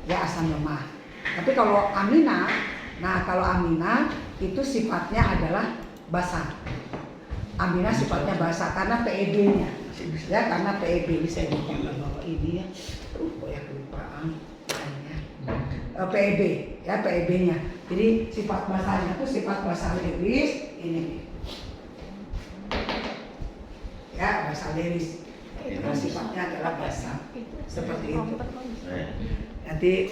ya asam lemah. Tapi kalau amina, nah kalau amina itu sifatnya adalah basa. Amina sifatnya basa karena PEB-nya, ya karena PEB ini saya lupa bawa ini ya, kok ya kelupaan PEB ya PEB-nya. Jadi sifat basanya itu sifat basa liris ini, ya basa liris. Itu sifatnya adalah basa seperti itu. Nanti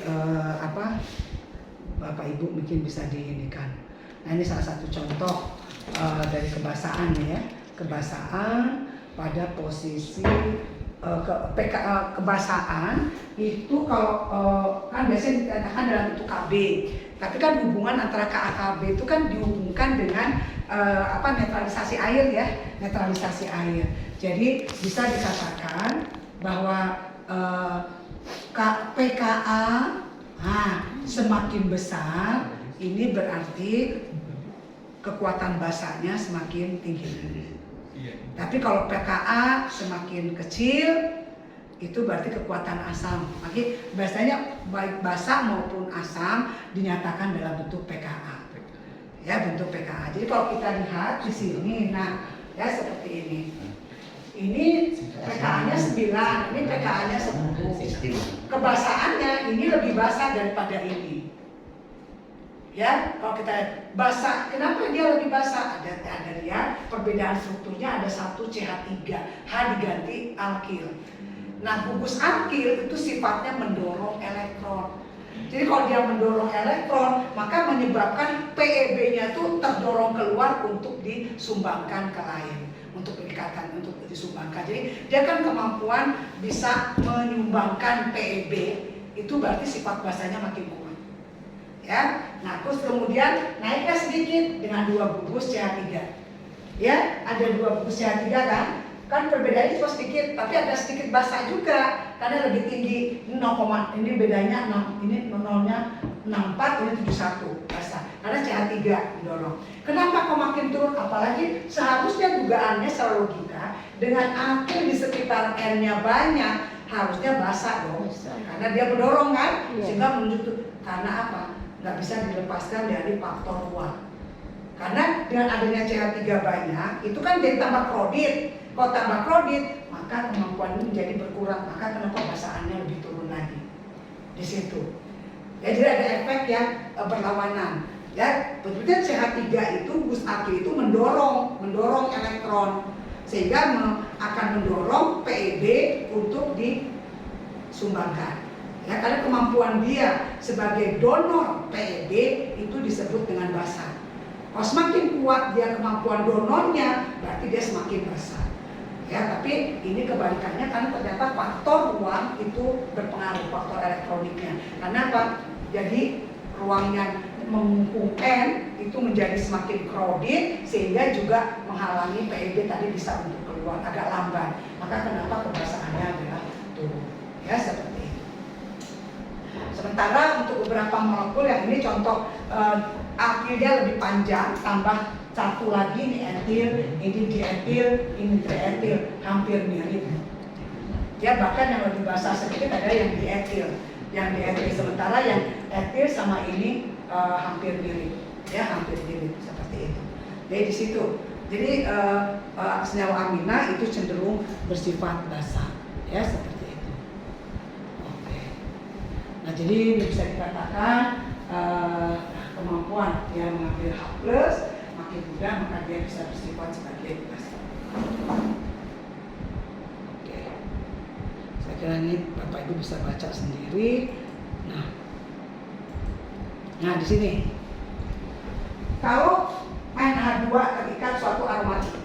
Bapak Ibu mungkin bisa diinikan. Nah ini salah satu contoh dari kebasaan ya, kebasaan pada posisi kebasaan itu kalau kan biasanya dikatakan dalam bentuk KB, tapi kan hubungan antara KAKB itu kan dihubungkan dengan netralisasi air ya, netralisasi air. Jadi bisa dikatakan bahwa PKA semakin besar, ini berarti kekuatan basanya semakin tinggi. Tapi kalau PKA semakin kecil, itu berarti kekuatan asam. Makanya biasanya baik basa maupun asam dinyatakan dalam bentuk PKA. Ya, bentuk PKA. Jadi kalau kita lihat di sini, nah ya seperti ini. Ini PKA-nya 9, ini PKA-nya 10. Kebasaannya ini lebih basah daripada ini. Ya, kalau kita basah, kenapa dia lebih basah? Ada dia perbedaan strukturnya, ada 1 CH3, H diganti alkil. Nah, gugus alkil itu sifatnya mendorong elektron. Jadi kalau dia mendorong elektron, maka menyebabkan PEB-nya itu terdorong keluar untuk disumbangkan ke lain, untuk ikatan, untuk disumbangkan. Jadi dia kan kemampuan bisa menyumbangkan PEB, itu berarti sifat basanya makin kuat. Ya, nah terus kemudian naiknya sedikit dengan 2 gugus CH3. Ya, ada 2 gugus CH3 kan perbedaannya cuma sedikit, tapi ada sedikit basah juga karena lebih tinggi. Ini 0, ini bedanya 6, ini nolnya 64, ini 71 basah karena CH3 didorong. Kenapa kok makin turun? Apalagi seharusnya dugaannya secara logika dengan alkil di sekitar N-nya banyak, harusnya basah dong, karena dia mendorong kan, sehingga menunjuk karena apa? Nggak bisa dilepaskan dari faktor ruang. Karena dengan adanya CH3 banyak, itu kan jadi tambah krodit. Kalau tambah krodit, maka kemampuan ini menjadi berkurang, maka kenapa basahannya lebih turun lagi di situ. Ya, jadi ada efek yang berlawanan. Ya, betul-betul CH3 itu gugus alkil itu mendorong elektron, sehingga akan mendorong PEB untuk disumbangkan. Ya, karena kemampuan dia sebagai donor PEB itu disebut dengan basa. Kalau semakin kuat dia kemampuan donornya, berarti dia semakin basa. Ya, tapi ini kebalikannya karena ternyata faktor ruang itu berpengaruh, faktor elektroniknya. Karena apa? Jadi ruang yang mengumpul N itu menjadi semakin crowded, sehingga juga menghalangi PEB tadi bisa untuk keluar agak lambat. Maka kenapa kebasahannya adalah turun. Ya, seperti itu. Sementara untuk beberapa molekul yang ini contoh alkilnya lebih panjang, tambah 1 lagi ini etil, ini dietil, ini trietil, hampir mirip. Ya, bahkan yang lebih basah sedikit ada yang dietil. Yang dietil, sementara yang etil sama ini hampir mirip. Ya, hampir mirip seperti itu. Jadi di situ. Jadi senyawa amina itu cenderung bersifat basah. Ya, seperti itu. Oke. Nah, jadi bisa dikatakan kemampuan dia mengambil H+ makin mudah, maka dia bisa bersifat sebagai basa. Oke. Saya kira ini Bapak Ibu bisa baca sendiri. Nah di sini kalau NH2 terikat suatu aromatik,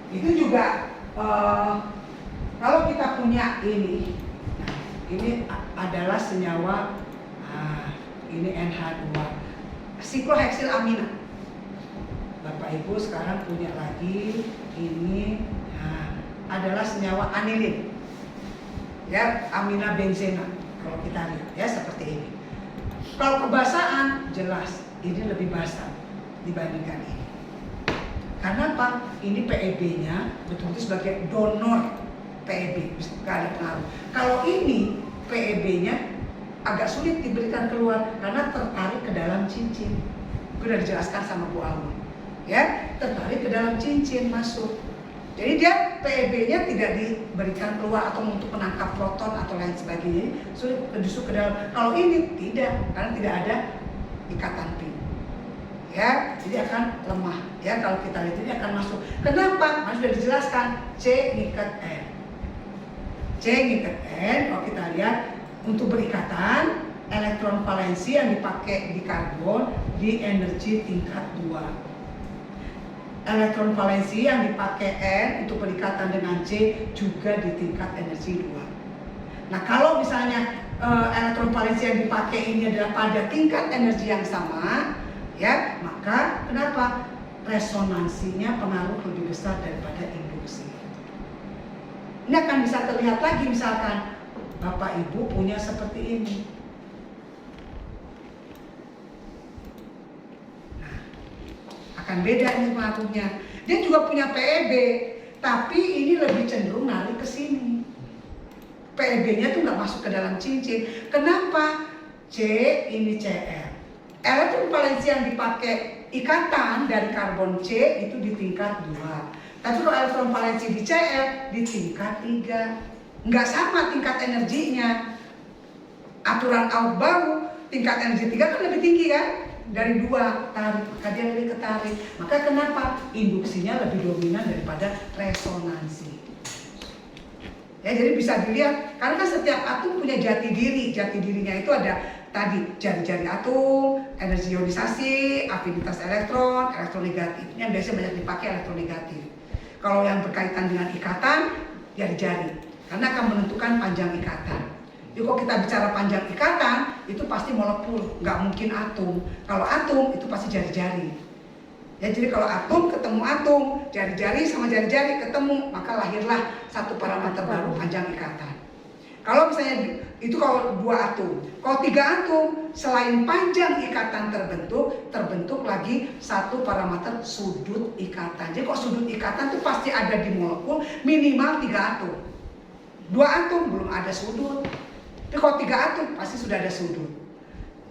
itu juga kalau kita punya ini, nah, ini adalah senyawa ini NH2 sikloheksil-amina. Bapak Ibu sekarang punya lagi ini adalah senyawa anilin. Ya, amina benzena kalau kita lihat ya seperti ini. Kalau kebasaan jelas ini lebih basah dibandingkan ini. Karena apa? Ini PEB-nya betul-betul sebagai donor PEB sekali pengaruh. Kalau ini PEB-nya agak sulit diberikan keluar karena tertarik ke dalam cincin. Sudah dijelaskan sama Bu Alma. Ya, tertarik ke dalam cincin masuk. Jadi dia PEB-nya tidak diberikan keluar atau untuk menangkap proton atau lain sebagainya. Sulit justru ke dalam. Kalau ini tidak, karena tidak ada ikatan pin. Ya, jadi akan lemah. Ya, kalau kita lihat ini akan masuk. Kenapa? Mas sudah dijelaskan. C ngikat N. C ngikat N. Kalau kita lihat untuk berikatan, elektron valensi yang dipakai di karbon di energi tingkat 2. Elektron valensi yang dipakai N untuk berikatan dengan C juga di tingkat energi 2. Nah, kalau misalnya elektron valensi yang dipakai ini adalah pada tingkat energi yang sama, ya, maka kenapa resonansinya pengaruh lebih besar daripada induksi. Ini akan bisa terlihat lagi, misalkan Bapak Ibu punya seperti ini. Nah, akan beda ini pengaruhnya. Dia juga punya PEB, tapi ini lebih cenderung narik ke sini. PEB-nya tuh nggak masuk ke dalam cincin. Kenapa? C ini Cr. Elektron valensi yang dipakai ikatan dari karbon C itu di tingkat 2. Tapi kalau elektron valensi di Cr di tingkat 3. Nggak sama tingkat energinya. Aturan Aufbau tingkat energi 3 kan lebih tinggi kan? Dari 2 tarik, maka dia lebih ketarik. Maka kenapa? Induksinya lebih dominan daripada resonansi. Ya, jadi bisa dilihat, karena kan setiap atom punya jati diri. Jati dirinya itu ada tadi jari-jari atom, energi ionisasi, afinitas elektron, elektron negatif. Ini yang biasanya banyak dipakai elektron negatif. Kalau yang berkaitan dengan ikatan, jari-jari, karena akan menentukan panjang ikatan. Jadi kalau kita bicara panjang ikatan, itu pasti molekul, nggak mungkin atom. Kalau atom itu pasti jari-jari. Ya, jadi kalau atom ketemu atom, jari-jari sama jari-jari ketemu, maka lahirlah satu parameter baru panjang ikatan. Kalau misalnya itu kalau 2 atom, kalau 3 atom, selain panjang ikatan terbentuk lagi satu parameter sudut ikatan. Jadi kalau sudut ikatan itu pasti ada di molekul minimal 3 atom. 2 atom belum ada sudut. Tapi kalau 3 atom pasti sudah ada sudut.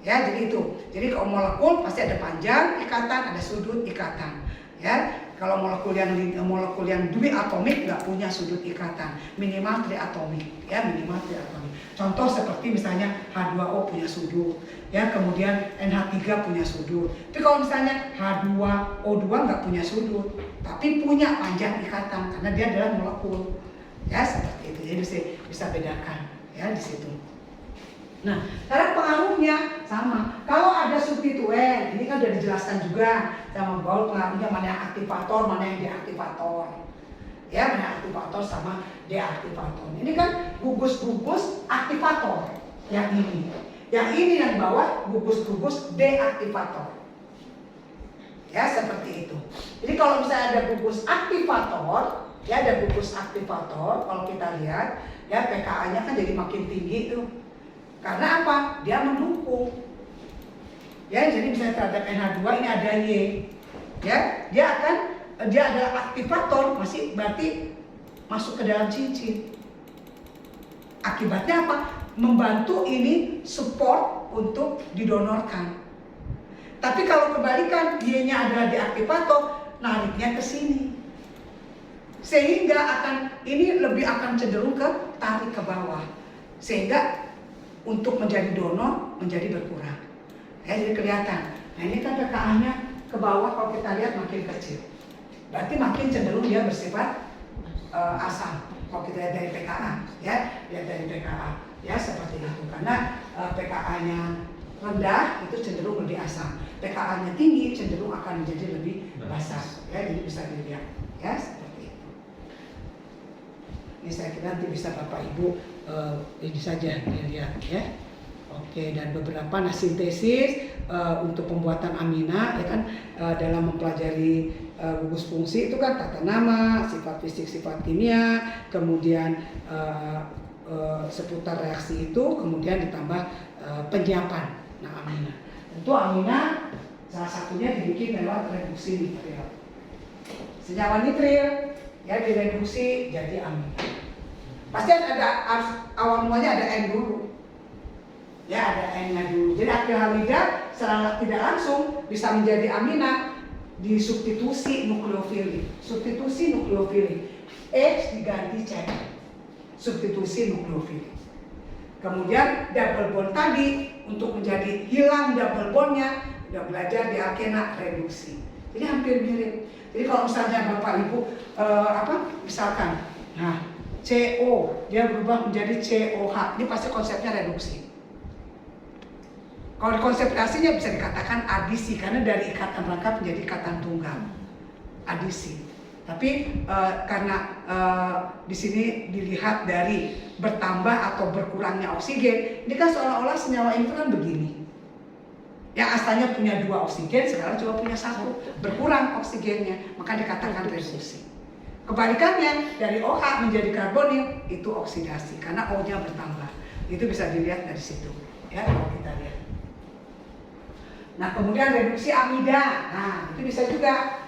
Ya, jadi itu. Jadi kalau molekul pasti ada panjang ikatan, ada sudut ikatan. Ya, kalau molekul yang duatomik nggak punya sudut ikatan, minimal triatomik. Ya, minimal triatomik. Contoh seperti misalnya H2O punya sudut, ya, kemudian NH3 punya sudut. Tapi kalau misalnya H2O2 nggak punya sudut, tapi punya panjang ikatan karena dia adalah molekul. Ya, seperti itu. Jadi bisa bedakan ya di situ. Nah, cara pengaruhnya sama. Kalau ada substituen, ini kan sudah dijelaskan juga sama Gaul pengaruhnya mana yang aktivator, mana yang deaktivator. Ya, mana yang aktivator sama deaktivator. Ini kan gugus-gugus aktivator yang ini. Yang ini yang bawah gugus-gugus deaktivator. Ya, seperti itu. Jadi kalau misalnya ada gugus aktivator, ya ada gugus aktivator, kalau kita lihat, ya pKa-nya kan jadi makin tinggi tuh. Karena apa? Dia mendukung. Ya, jadi misalnya terhadap NH2 ini ada Y. Ya, dia adalah aktivator, masih berarti masuk ke dalam cincin. Akibatnya apa? Membantu ini support untuk didonorkan. Tapi kalau kebalikan, Y-nya adalah deaktivator, nariknya ke sini. Sehingga ini lebih akan cenderung ke tarik ke bawah. Sehingga untuk menjadi donor menjadi berkurang. Ya, jadi kelihatan. Nah, ini kan pKa-nya ke bawah kalau kita lihat makin kecil. Berarti makin cenderung dia bersifat asam. Kalau kita lihat dari pKa, ya, lihat dari pKa, ya seperti itu. Karena pKa-nya rendah itu cenderung lebih asam. pKa-nya tinggi cenderung akan menjadi lebih basah. Ya, jadi bisa dilihat, ya seperti itu. Ini saya kira nanti bisa Bapak Ibu ini saja dilihat ya. Oke, dan beberapa sintesis untuk pembuatan amina ya kan, dalam mempelajari gugus fungsi itu kan tata nama, sifat fisik, sifat kimia, kemudian seputar reaksi itu, kemudian ditambah penyiapan. Nah, amina. Tentu amina salah satunya dibikin lewat reduksi nitril. Senyawa nitril ya direduksi jadi amina. Pasti ada awal mulanya ada N dulu. Ya, ada N-nya dulu. Jadi akrilhalida secara tidak langsung bisa menjadi amina di substitusi nukleofilik. Substitusi nukleofilik. H diganti C. Substitusi nukleofilik. Kemudian double bond tadi untuk menjadi hilang double bondnya, udah belajar di alkena reduksi. Jadi hampir mirip. Jadi kalau misalnya Bapak Ibu misalkan, nah CO dia berubah menjadi COH, ini pasti konsepnya reduksi. Kalau konseptasinya bisa dikatakan adisi karena dari ikatan rangkap menjadi ikatan tunggal, adisi. Tapi karena di sini dilihat dari bertambah atau berkurangnya oksigen, ini kan seolah-olah senyawa ini kan begini. Yang asalnya punya 2 oksigen, sekarang cuma punya 1, berkurang oksigennya, maka dikatakan reduksi. Kebalikannya dari OH menjadi karbonil itu oksidasi karena O-nya bertambah. Itu bisa dilihat dari situ, ya kalau kita lihat. Nah kemudian reduksi amida, nah itu bisa juga.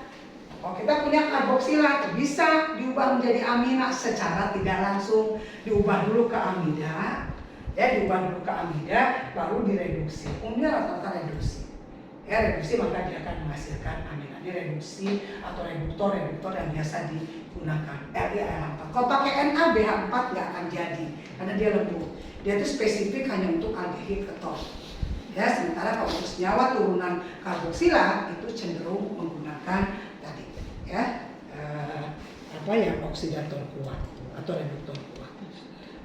Kalau kita punya karboksilat bisa diubah menjadi amina secara tidak langsung, diubah dulu ke amida, ya diubah dulu ke amida, baru direduksi. Umumnya rata-rata reduksi. Ya reduksi maka dia akan menghasilkan amina. Ini reduksi atau reduktor yang biasa digunakan. LiAl4. Kalau pakai NaBH4 nggak akan jadi karena dia lembut. Dia itu spesifik hanya untuk aldehid keton. Ya sementara kalau untuk senyawa turunan karboksilat itu cenderung menggunakan oksidator kuat atau reduktor kuat.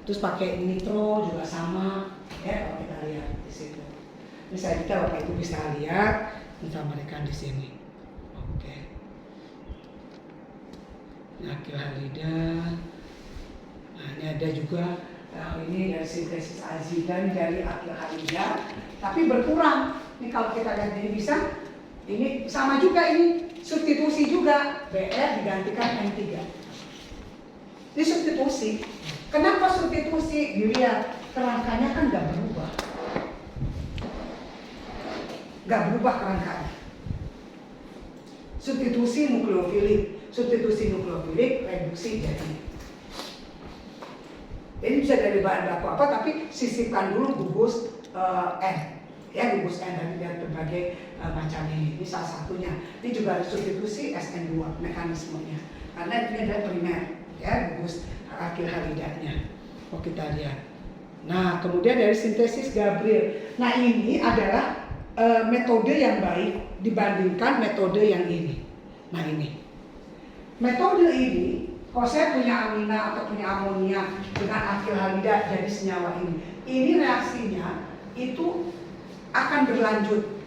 Terus pakai nitro juga sama, ya kalau kita lihat di situ. Misalnya kita Bapak Ibu bisa lihat menggambarkan di sini. Oke. Akrilhalida. Nah ini ada juga ini dari sintesis azidan dari akrilhalida, tapi berkurang. Ini kalau kita lihat ini bisa. Ini sama juga ini, substitusi juga, Br digantikan N3. Ini substitusi. Kenapa substitusi? Dilihat, kerangkanya kan nggak berubah. Nggak berubah kerangkanya. Substitusi nukleofilik, reduksi jadi. Ini bisa dari bahan baku apa, tapi sisipkan dulu gugus N. Ya gugus N dan lihat berbagai macam ini salah satunya. Ini juga substitusi SN2 mekanismenya karena ini adalah primer ya gugus akrilhalidanya. Oh kita lihat. Nah kemudian dari sintesis Gabriel. Nah ini adalah metode yang baik dibandingkan metode yang ini. Nah ini metode ini kalau saya punya amina atau punya amonia dengan akrilhalida jadi senyawa ini reaksinya itu akan berlanjut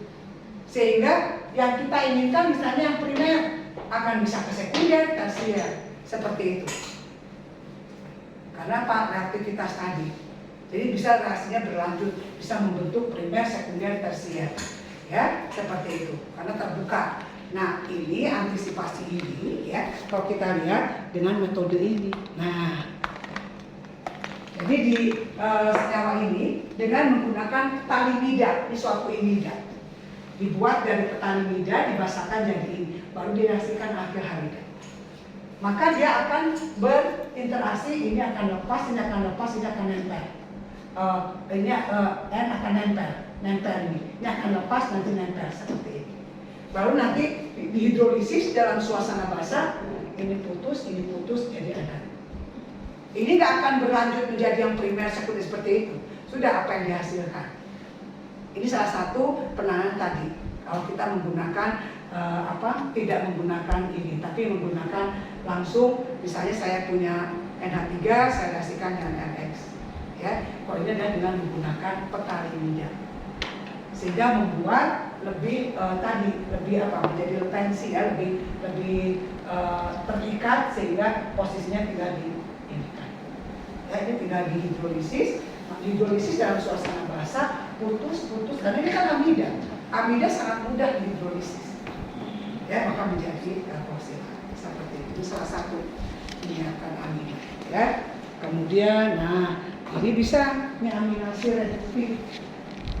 sehingga yang kita inginkan misalnya yang primer akan bisa ke sekunder, tersier seperti itu karena reaktivitas tadi. Jadi bisa reaksinya berlanjut, bisa membentuk primer, sekunder, tersier ya seperti itu karena terbuka. Nah ini antisipasi ini ya kalau kita lihat dengan metode ini. Nah jadi di senyawa ini dengan menggunakan talimida, ini suatu imida, dibuat dari petalimida, dibasahkan jadi ini, baru direaksikan akrilhalida. Maka dia akan berinteraksi, ini akan lepas, ini akan lepas, ini akan nempel. N akan nempel ini akan lepas, nanti nempel seperti ini. Baru nanti dihidrolisis dalam suasana basah, ini putus, jadi ada. Ini nggak akan berlanjut menjadi yang primer sekunder seperti itu. Sudah apa yang dihasilkan. Ini salah satu penanganan tadi. Kalau kita menggunakan tidak menggunakan ini, tapi menggunakan langsung. Misalnya saya punya NH3, saya reaksikan dengan NX. Ya, kalau ini adalah dengan menggunakan petalimida, sehingga membuat lebih menjadi retensi ya, lebih terikat sehingga posisinya tidak di. Ini tinggal dihidrolisis dalam suasana basah, putus karena ini kan amida sangat mudah dihidrolisis ya maka menjadi karboksilat seperti itu. Salah satu menyiapkan amida ya. Kemudian ini bisa aminasi reduktif.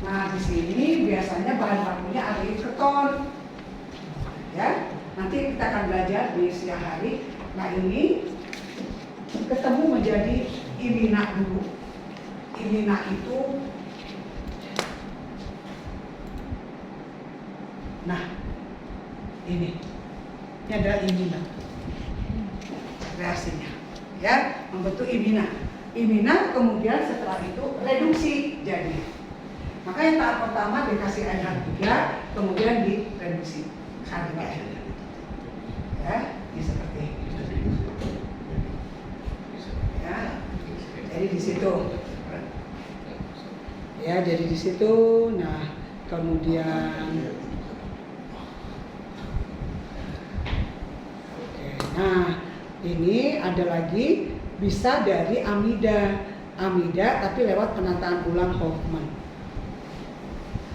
Nah di sini biasanya bahan bakunya aldehid keton ya, nanti kita akan belajar di siang hari. Nah ini ketemu menjadi imina dulu. Imina itu Nah, ini adalah imina reaksinya, ya, membentuk imina. Imina kemudian setelah itu reduksi jadi. Maka yang tahap pertama dikasih NH3, kemudian direduksi H2N. Ya, ini seperti ini. Ya, jadi di situ. Ya, jadi di situ. Nah, kemudian oke. Nah, ini ada lagi bisa dari amida tapi lewat penataan ulang Hoffman.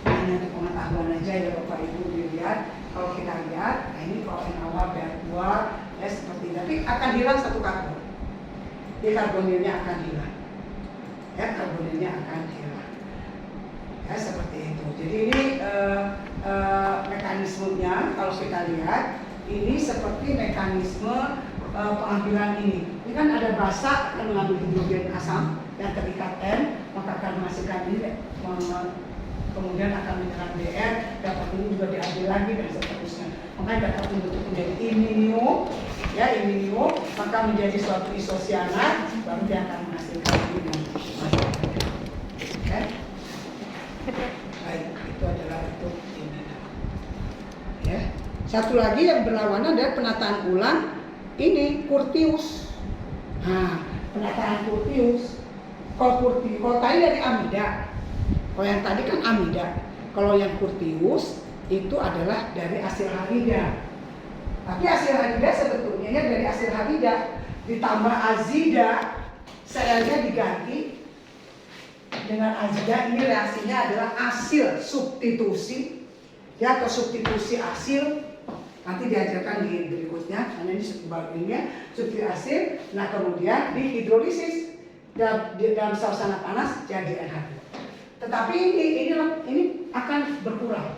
Ini pengetahuan aja ya Bapak Ibu dilihat. Kalau kita lihat, nah ini kalau yang awal B2 ya seperti ini. Tapi akan hilang satu karbon. Jadi karbonilnya akan hilang. Ya, karbonilnya akan hilang. Ya, seperti itu. Jadi ini mekanismenya kalau kita lihat ini seperti mekanisme pengambilan ini. Ini kan ada basa akan mengambil hidrogen asam yang terikat N, maka akan menghasilkan ini, kemudian akan menyerap Br, dapat ini juga diambil lagi dan seterusnya. Makanya dapat membentuk menjadi iminio, ya iminio, maka menjadi suatu isosianat, baru dia akan menghasilkan ini dan masyarakat. Oke? Baik, itu adalah untuk ini. Ya. Satu lagi yang berlawanan adalah penataan ulang ini Curtius. Nah, penataan Curtius. Kalau tadi dari amida. Kalau yang tadi kan amida. Kalau yang Curtius itu adalah dari asil halida. Tapi asil halida sebetulnya dari asil halida ditambah azida, selnya diganti dengan azida. Ini reaksinya adalah asil substitusi, ya, atau substitusi asil. Nanti diajarkan di berikutnya, karena ini bagiannya substitusi asil. Nah, kemudian dihidrolisis dalam suasana panas jadi NH2. Tetapi ini akan berkurang.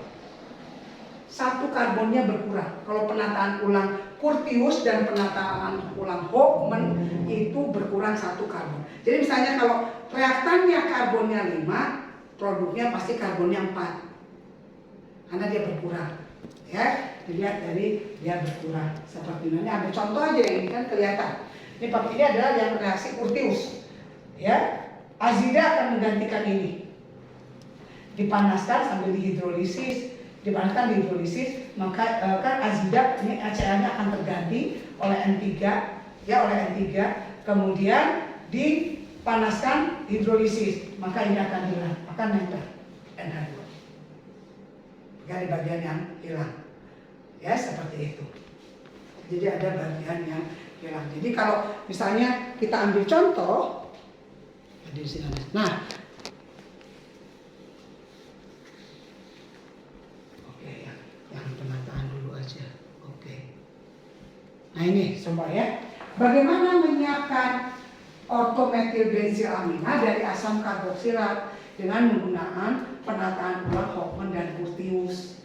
Satu karbonnya berkurang. Kalau penataan ulang Curtius dan penataan ulang Hoffman itu berkurang satu karbon. Jadi misalnya kalau reaktannya karbonnya 5, produknya pasti karbonnya 4. Karena dia berkurang. Ya, dilihat dari dia berkurang. Seperti ini ambil contoh aja, ini kan kelihatan. Ini adalah yang reaksi Curtius. Ya, azida akan menggantikan ini. Dipanaskan sambil dihidrolisis, maka kan azida ini HCl-nya akan terganti oleh N3, ya, oleh N3. Kemudian dipanaskan hidrolisis, maka ini akan hilang, akan nempel NH2. Dari bagian yang hilang, ya, seperti itu. Jadi ada bagian yang hilang. Jadi kalau misalnya kita ambil contoh di sini. Nah, oke, yang penataan dulu aja. Oke. Nah ini coba ya. Bagaimana menyiapkan ortometilbenzilamina dari asam karboksilat dengan menggunakan penataan ulang Hoffman dan Curtius,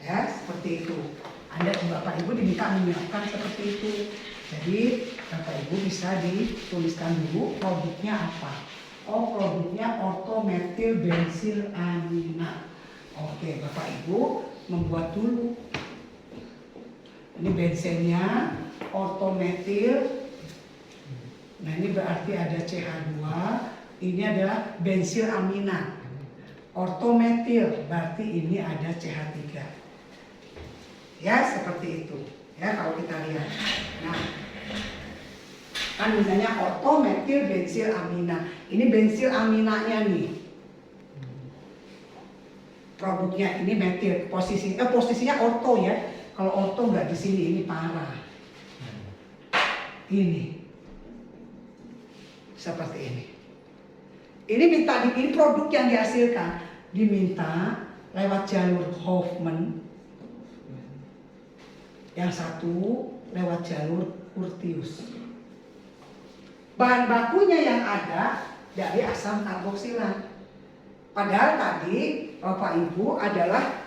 ya, seperti itu. Anda Bapak Ibu diminta menyiapkan seperti itu. Jadi Bapak Ibu bisa dituliskan dulu produknya apa. Oh, produknya ortometilbenzilamina. Oke, Bapak Ibu membuat dulu. Ini bensennya ortometil. Nah, ini berarti ada CH2. Ini adalah bensilamina. Ortometil berarti ini ada CH3. Ya, seperti itu. Ya, kalau kita lihat. Nah, kan misalnya ortometil bensilamina. Ini bensilaminanya nih. Produknya ini metil. Posisinya orto ya. Kalau orto nggak di sini, ini parah. Ini. Seperti ini. Ini produk yang dihasilkan diminta lewat jalur Hoffman, yang satu lewat jalur Curtius. Bahan bakunya yang ada dari asam karboksilat. Padahal tadi Bapak Ibu adalah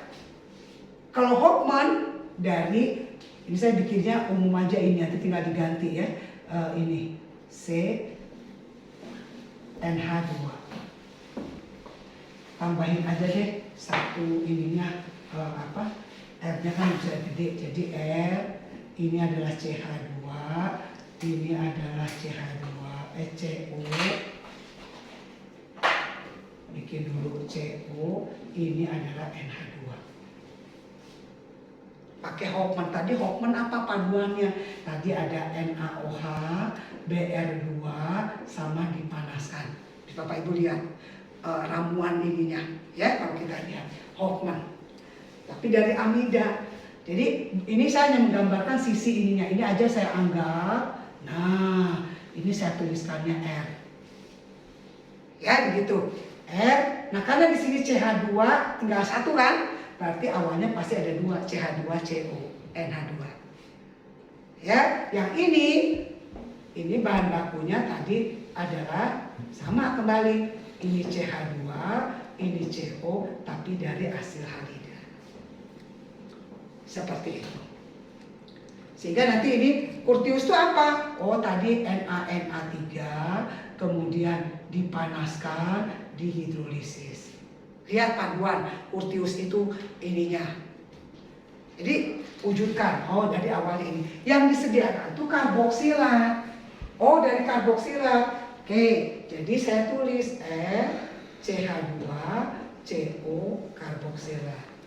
kalau Hoffman dari, ini saya bikinnya umum aja, ini nanti tinggal diganti ya, ini NH2. Tambahin aja deh satu ininya R-nya kan bisa gede, jadi R ini adalah CH2, ini adalah CH2, CO, bikin dulu CO, ini adalah NH2. Pakai Hofmann, tadi Hofmann apa paduannya? Tadi ada NaOH, Br2 sama dipanaskan. Bapak Ibu lihat ramuan ininya, ya kalau kita lihat Hofmann. Tapi dari amida. Jadi ini saya hanya menggambarkan sisi ininya. Ini aja saya anggap. Nah, ini saya tuliskannya R. Ya begitu. R. Nah karena di sini CH2 tinggal satu kan, berarti awalnya pasti ada dua, CH2CO, NH2. Ya, yang ini bahan bakunya tadi adalah sama kembali. Ini CH2, ini CO, tapi dari hasil halida. Seperti itu. Sehingga nanti ini Curtius itu apa? Oh tadi NaNa3, kemudian dipanaskan, dihidrolisis. Lihat paduan Curtius itu ininya. Jadi wujudkan, oh dari awal ini. Yang disediakan itu karboksilat. Oh dari karboksilat. Oke, jadi saya tulis CH2CO karboksilat.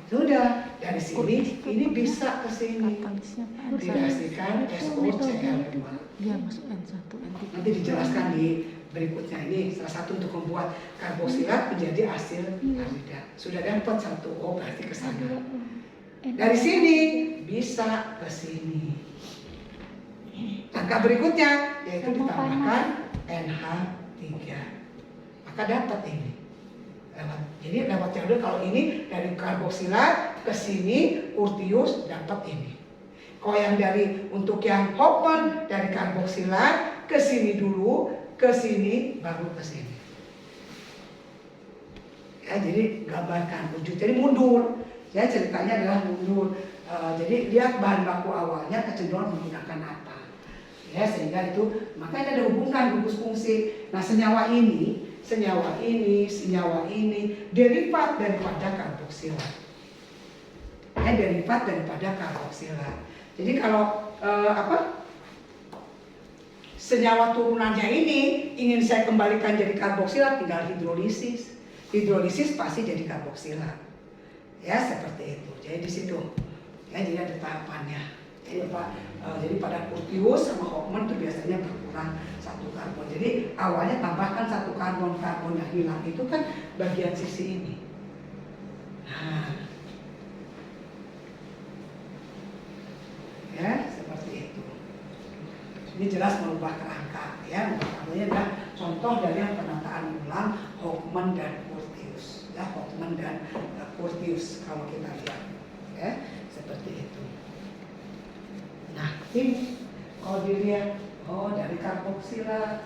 Sudah, dari sini ini bisa ke sini dihasilkan SOCl2. Dia masuk N1, N3. Nanti dijelaskan di berikutnya. Ini salah satu untuk membuat karboksilat menjadi hasil halida. Sudah dapat satu, oh berarti ke sana. Dari sini bisa ke sini. Langkah berikutnya yaitu ditambahkan NH3. Maka dapat ini. Jadi dapat jalur kalau ini dari karboksilat ke sini Curtius dapat ini. Kalau yang dari untuk yang Hofmann dari karboksilat ke sini dulu, ke sini baru ke sini. Ya, jadi gambarkan wujud. Jadi mundur. Ya ceritanya adalah mundur. Jadi lihat bahan baku awalnya kecenderungan menggunakan apa. Ya sehingga itu makanya ada hubungan gugus fungsi. Nah senyawa ini derivat daripada karboksilat. Derivat daripada karboksilat. Jadi kalau senyawa turunannya ini ingin saya kembalikan jadi karboksilat, tinggal hidrolisis. Hidrolisis pasti jadi karboksilat. Ya seperti itu. Jadi di situ. Ya jadi ada tahapannya. Jadi pada Curtius sama Hofmann itu biasanya berkurang satu karbon. Jadi awalnya tambahkan satu karbon yang hilang itu kan bagian sisi ini. Nah, ya seperti itu. Ini jelas merubah kerangka. Ya, makanya adalah contoh dari yang penataan ulang Hofmann dan Curtius. Ya, Hofmann dan Curtius kalau kita lihat. Ya, seperti itu. Nah, ini kalau dilihat, oh dari karboksilat,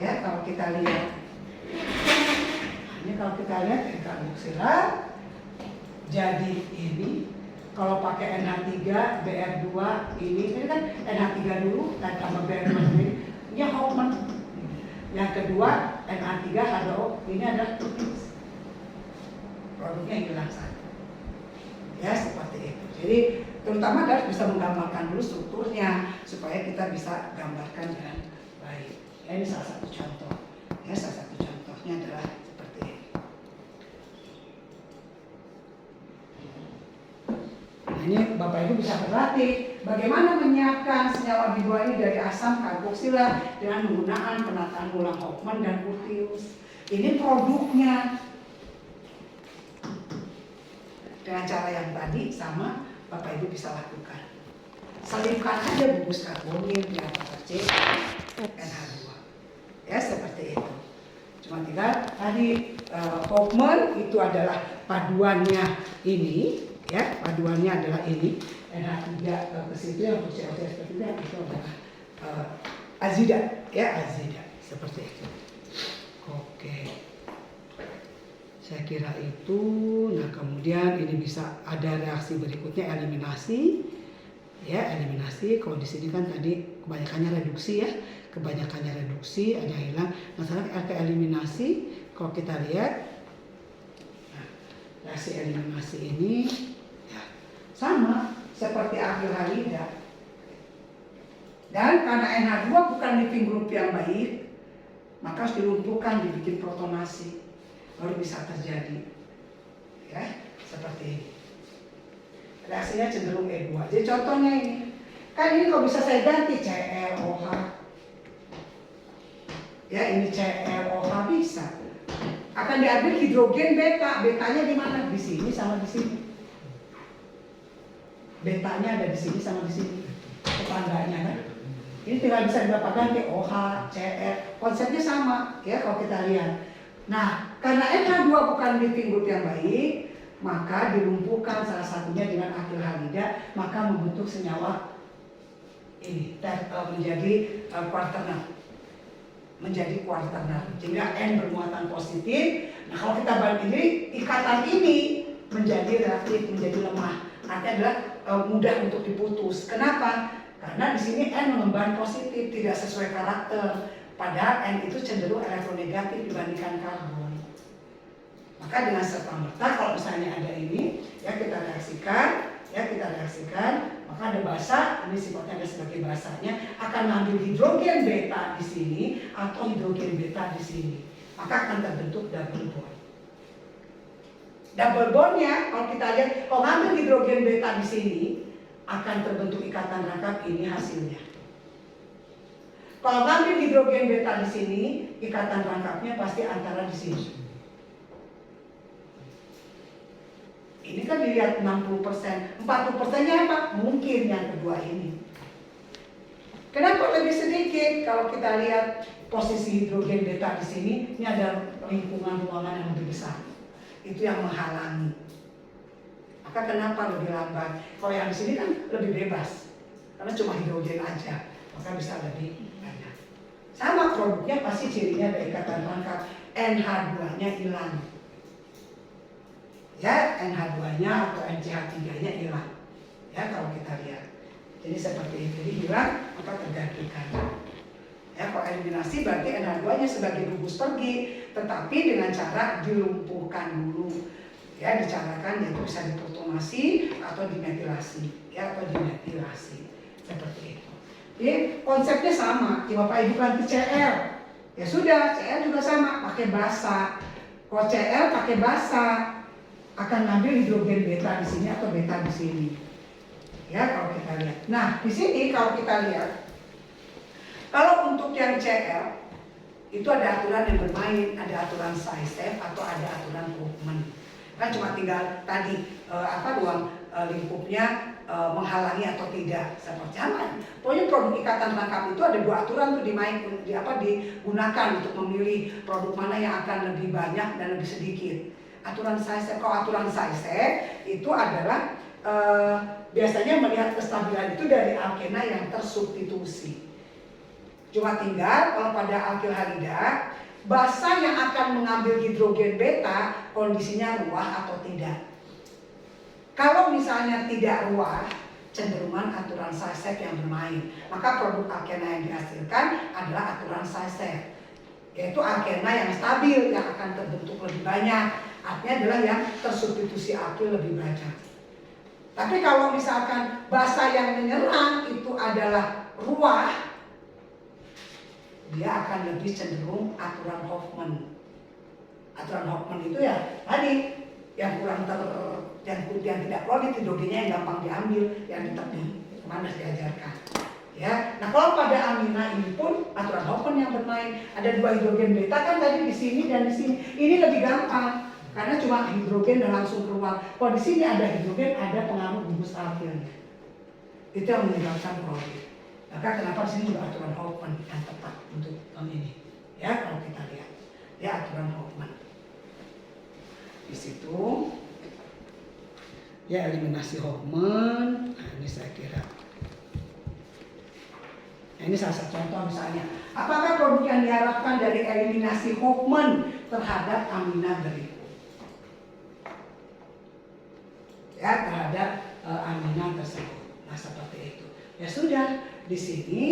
ya kalau kita lihat, ini kalau kita lihat dari karboksilat, jadi ini kalau pakai NH3, Br2, ini kan NH3 dulu, dan tambah Br2 ini, ini Hofmann. Yang kedua NH3 H2O, ini adalah Curtius. Produknya hilang satu. Ya seperti itu. Jadi terutama adalah bisa menggambarkan dulu strukturnya supaya kita bisa gambarkan dengan baik. Ya, ini salah satu contoh. Ya, salah satu contohnya adalah seperti ini. Nah, ini Bapak Ibu bisa berlatih bagaimana menyiapkan senyawa B2 ini dari asam karboksilat dengan menggunakan penataan ulang Hofmann dan Curtius. Ini produknya. Dengan cara yang tadi sama Bapak Ibu bisa lakukan. Selipkan aja bungkus karbonil yang C NH2. Ya seperti itu. Cuma tinggal tadi Hofmann itu adalah paduannya ini, ya paduannya adalah ini NH3 ke situ yang untuk CO2 seperti itu adalah azida, ya azida seperti itu. Oke. Saya kira itu. Nah kemudian ini bisa ada reaksi berikutnya eliminasi. Ya eliminasi. Kalau di sini kan tadi kebanyakannya reduksi ya. Kebanyakannya reduksi, ada yang hilang. Nah sekarang ke eliminasi. Kalau kita lihat, nah, reaksi eliminasi ini ya, sama seperti aldehyda. Dan karena NH2 bukan living group yang baik, maka harus dilumpuhkan, dibikin protonasi, baru bisa terjadi. Ya, seperti ini. Reaksinya cenderung E2. Jadi contohnya ini, kan ini kok bisa saya ganti ClOH. Ya, ini ClOH bisa. Akan diambil hidrogen beta, betanya di mana? Di sini sama di sini. Betanya ada di sini sama di sini. Tetangganya kan. Ini tinggal bisa Bapak ganti OH, Cl, konsepnya sama ya kalau kita lihat. Nah, karena NH2 bukan living group yang baik, maka dilumpuhkan salah satunya dengan aldehyda, maka membentuk senyawa ini menjadi kuaternal. Menjadi kuaternal. Sehingga N bermuatan positif. Nah, kalau kita balik ini, ikatan ini menjadi reaktif, menjadi lemah. Artinya adalah mudah untuk diputus. Kenapa? Karena di sini N mengemban positif, tidak sesuai karakter. Padahal N itu cenderung elektronegatif dibandingkan karbon. Maka dengan serta-merta kalau misalnya ada ini, ya kita reaksikan, maka ada basa, ini sifatnya ada sebagai basanya, akan mengambil hidrogen beta di sini atau hidrogen beta di sini. Maka akan terbentuk double bond. Double bondnya, kalau kita lihat, kalau ngambil hidrogen beta di sini, akan terbentuk ikatan rangkap, ini hasilnya. Kalau ngambil hidrogen beta di sini, ikatan rangkapnya pasti antara di sini. Ini kan dilihat 60%, 40%-nya apa? Mungkin yang kedua ini. Kenapa lebih sedikit? Kalau kita lihat posisi hidrogen beta di sini, ini ada lingkungan ruangan yang lebih besar. Itu yang menghalangi. Maka kenapa lebih lambat? Kalau yang di sini kan lebih bebas, karena cuma hidrogen aja, maka bisa lebih banyak. Sama produknya pasti cirinya ada ikatan rangkap, NH2-nya hilang. Ya, NH2-nya atau NCH3-nya hilang. Ya, kalau kita lihat. Jadi seperti itu, jadi hilang maka tergantikan. Ya, kalau eliminasi berarti NH2-nya sebagai gugus pergi, tetapi dengan cara dilumpuhkan dulu. Ya, dicarakan yaitu bisa diprotonasi atau dimetilasi, ya, atau dimetilasi seperti itu. Jadi konsepnya sama. Bapak Ibu ganti Cl, ya sudah, Cl juga sama, pakai basa. Kalau Cl pakai basa, akan ngambil hidrogen beta di sini atau beta di sini. Ya, kalau kita lihat. Nah, di sini kalau kita lihat, kalau untuk yang Cl itu ada aturan yang bermain, ada aturan Zaitsev atau ada aturan Hofmann. Kan cuma tinggal tadi ruang lingkupnya menghalangi atau tidak, seperti apa. Pokoknya produk ikatan rangkap itu ada dua aturan tuh digunakan untuk memilih produk mana yang akan lebih banyak dan lebih sedikit. Aturan Zaitsev, kalau aturan Zaitsev itu adalah biasanya melihat kestabilan itu dari alkena yang tersubstitusi. Cuma tinggal kalau pada alkilhalida, basa yang akan mengambil hidrogen beta kondisinya ruah atau tidak. Kalau misalnya tidak ruah, cenderungan aturan Zaitsev yang bermain. Maka produk alkena yang dihasilkan adalah aturan Zaitsev, yaitu alkena yang stabil yang akan terbentuk lebih banyak. Artinya adalah yang tersubstitusi alkil lebih banyak. Tapi kalau misalkan basa yang menyerang itu adalah ruah, dia akan lebih cenderung aturan Hofmann. Aturan Hofmann itu ya tadi yang kurang yang tidak solid, hidrogennya yang gampang diambil, yang ditepi, kemana diajarkan. Ya, nah kalau pada amina ini pun aturan Hofmann yang bermain. Ada dua hidrogen beta kan tadi di sini dan di sini. Ini lebih gampang karena cuma hidrogen dan langsung keluar. Kalau di sini ada hidrogen, ada pengaruh gugus alkilnya. Itu yang menyebabkan problem. Maka kenapa di sini juga aturan Hofmann yang tepat untuk ini. Ya, kalau kita lihat, ya aturan Hofmann. Di situ, ya eliminasi Hofmann. Nah, ini saya kira. Nah, ini salah satu contoh misalnya. Apakah produk yang diharapkan dari eliminasi Hofmann terhadap amina berikut? Ya, terhadap amina tersebut. Nah, seperti itu. Ya sudah. Di sini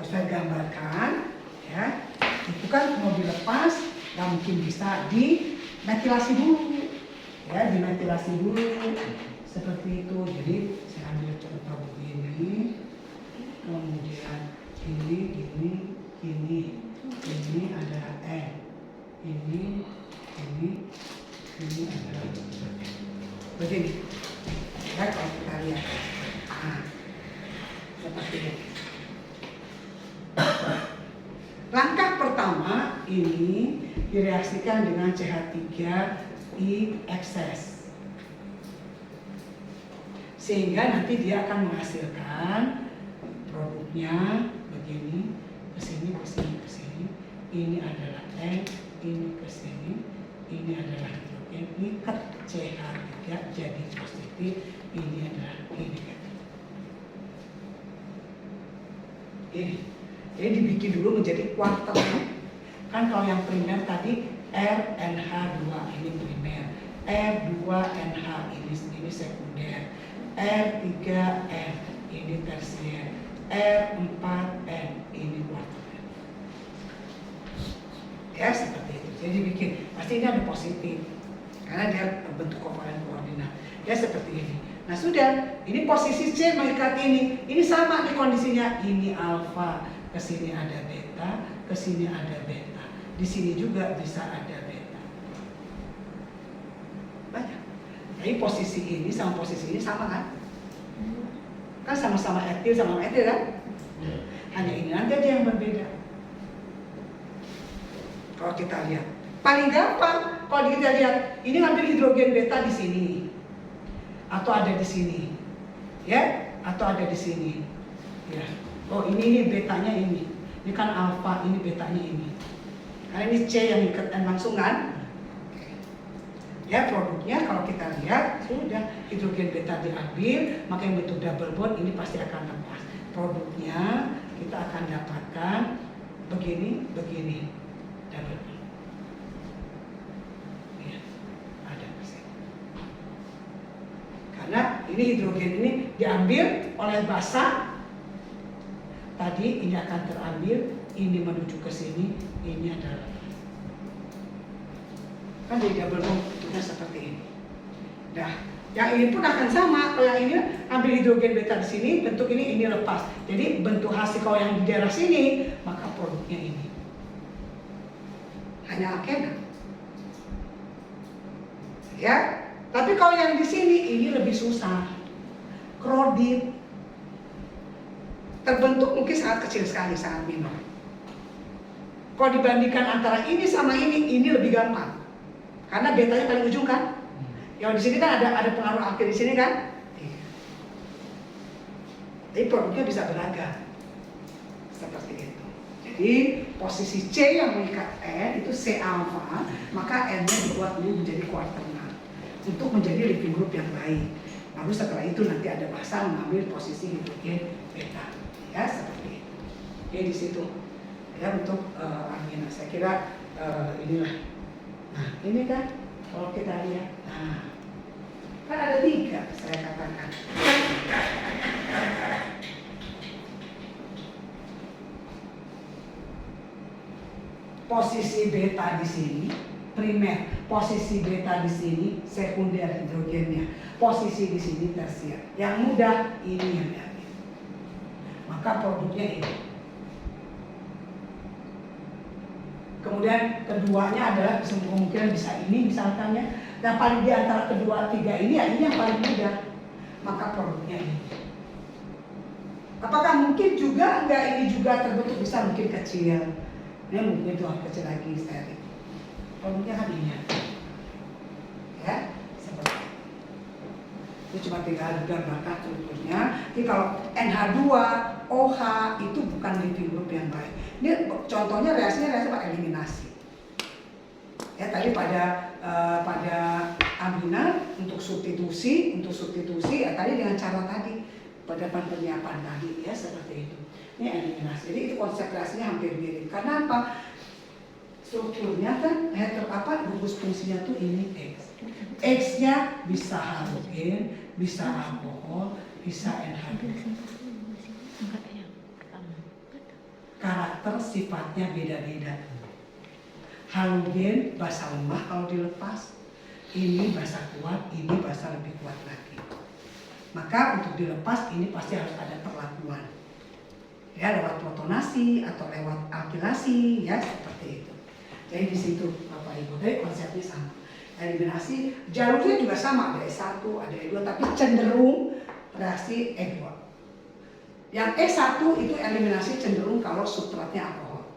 saya gambarkan, ya, itu kan mau dilepas, nggak mungkin bisa dimetilasi dulu. Ya, dimetilasi dulu seperti itu. Jadi saya ambil contoh begini, kemudian ini adalah N, ini adalah begini. Ya, kalau kita lihat, nah, seperti ini. Langkah pertama ini direaksikan dengan CH3I ekses, sehingga nanti dia akan menghasilkan produknya begini, kesini. Ini adalah N, ini kesini, ini adalah hidrogen, ikat CH3 jadi positif, ini adalah negatif. Ini, jadi dibikin dulu menjadi kuarter. Kan kalau yang primer tadi RNH2 ini primer, R2NH ini sekunder, R3N ini tersier, R4N ini kuarter. Ya, seperti itu. Jadi bikin, pasti ini ada positif karena dia bentuk komponen koordinat. Ya, seperti ini. Nah, sudah, ini posisi C mengikat ini sama nih kondisinya. Ini alfa, ke sini ada beta, ke sini ada beta. Di sini juga bisa ada beta. Banyak. Jadi posisi ini sama posisi ini sama kan? Kan sama-sama etil kan? Hanya ini nanti aja yang berbeda. Kalau kita lihat, paling gampang kalau kita lihat, ini ngambil hidrogen beta di sini, atau ada di sini, ya, atau ada di sini, ya. Oh ini betanya ini kan alfa, ini betanya ini. Karena ini C yang ikat N langsung kan? Ya, produknya kalau kita lihat sudah hidrogen beta diambil, maka yang bentuk double bond ini pasti akan lepas. Produknya kita akan dapatkan begini. Double bond. Ya, ada persen. Karena ini hidrogen ini diambil oleh basa. Tadi ini akan terambil, ini menuju ke sini, ini adalah. Kan jadi double bond bentuknya seperti ini. Nah, yang ini pun akan sama. Kalau yang ini ambil hidrogen beta di sini, bentuk ini lepas. Jadi bentuk hasil kalau yang di daerah sini, maka produknya ini. Hanya alkena. Ya, tapi kalau yang di sini ini lebih susah. Krodit. Terbentuk mungkin sangat kecil sekali, sangat minor. Kalau dibandingkan antara ini sama ini lebih gampang. Karena betanya paling ujung kan? Yang di sini kan ada pengaruh alkil di sini kan? Iya. Jadi produknya bisa beragam. Seperti itu. Jadi posisi C yang mengikat N itu C alpha, maka N-nya dibuat dulu menjadi kuarterna untuk menjadi living group yang baik. Lalu setelah itu nanti ada basa mengambil posisi hidrogen beta. Ya, seperti itu. Ya, di situ. Ya, untuk amina. Saya kira inilah. Nah, ini kan kalau kita lihat, nah, kan ada 3 saya katakan. Posisi beta di sini primer, posisi beta di sini sekunder hidrogennya, posisi di sini tersier. Yang mudah ini yang diambil. Maka produknya ini. Kemudian keduanya adalah kemungkinan bisa ini misalkan ya. Yang paling di antara kedua 3 ini ya ini yang paling mudah. Maka produknya ini. Apakah mungkin juga enggak ini juga terbentuk bisa mungkin kecil. Ini mungkin itu kecil lagi steril. Produknya kan ini ya, seperti itu. Itu cuma tinggal digambarkan strukturnya. Jadi kalau NH2, OH itu bukan living group yang baik. Ini contohnya reaksinya Pak eliminasi. Ya tadi pada amina untuk substitusi ya tadi dengan cara tadi pada penyiapan tadi ya seperti itu. Ini eliminasi. Jadi itu konsep reaksinya hampir mirip. Karena apa? Strukturnya kan gugus fungsinya tuh ini X. X-nya bisa halogen, bisa alkohol, bisa NH2. Karakter sifatnya beda-beda. Halogen basa lemah kalau dilepas, ini basa kuat, ini basa lebih kuat lagi. Maka untuk dilepas ini pasti harus ada perlakuan. Ya, lewat protonasi atau lewat alkilasi, ya seperti itu. Jadi di situ Bapak Ibu, dari konsepnya sama. Eliminasi jalurnya juga sama, ada E1, ada E2, tapi cenderung reaksi E2. Yang E1 itu eliminasi cenderung kalau substratnya alkohol.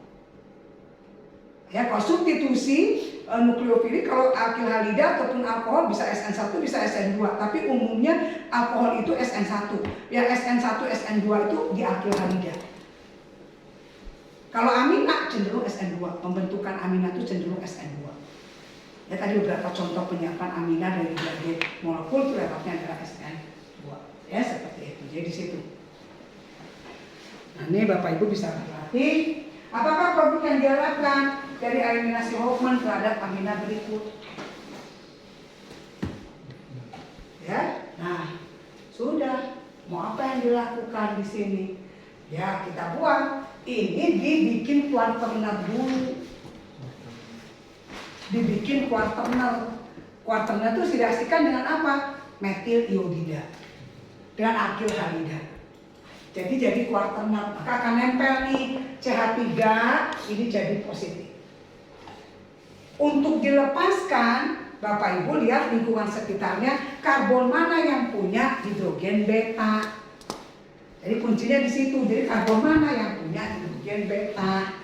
Ya, kalau substitusi nukleofilik, kalau alkil halida ataupun alkohol bisa SN1 bisa SN2, tapi umumnya alkohol itu SN1. Yang SN1 SN2 itu di alkil halida. Kalau amina cenderung SN2, pembentukan amina itu cenderung SN2. Ya, tadi beberapa contoh penyiapan amina dari berbagai molekul itu lewatnya adalah SN2. Ya, seperti itu. Jadi di situ. Nah, ini Bapak Ibu bisa berlatih. Apakah produk yang diharapkan dari eliminasi Hofmann terhadap amina berikut? Ya, nah sudah. Mau apa yang dilakukan di sini? Ya, kita buang. Ini dibikin kuarterner dulu. Dibikin kuarterner. Kuarterner itu direaksikan dengan apa? Metil iodida dengan alkil halida. Jadi kuarterner, maka akan nempel nih CH3 ini jadi positif. Untuk dilepaskan, Bapak Ibu lihat lingkungan sekitarnya, karbon mana yang punya hidrogen beta. Jadi kuncinya di situ. Jadi karbon mana yang punya hidrogen beta.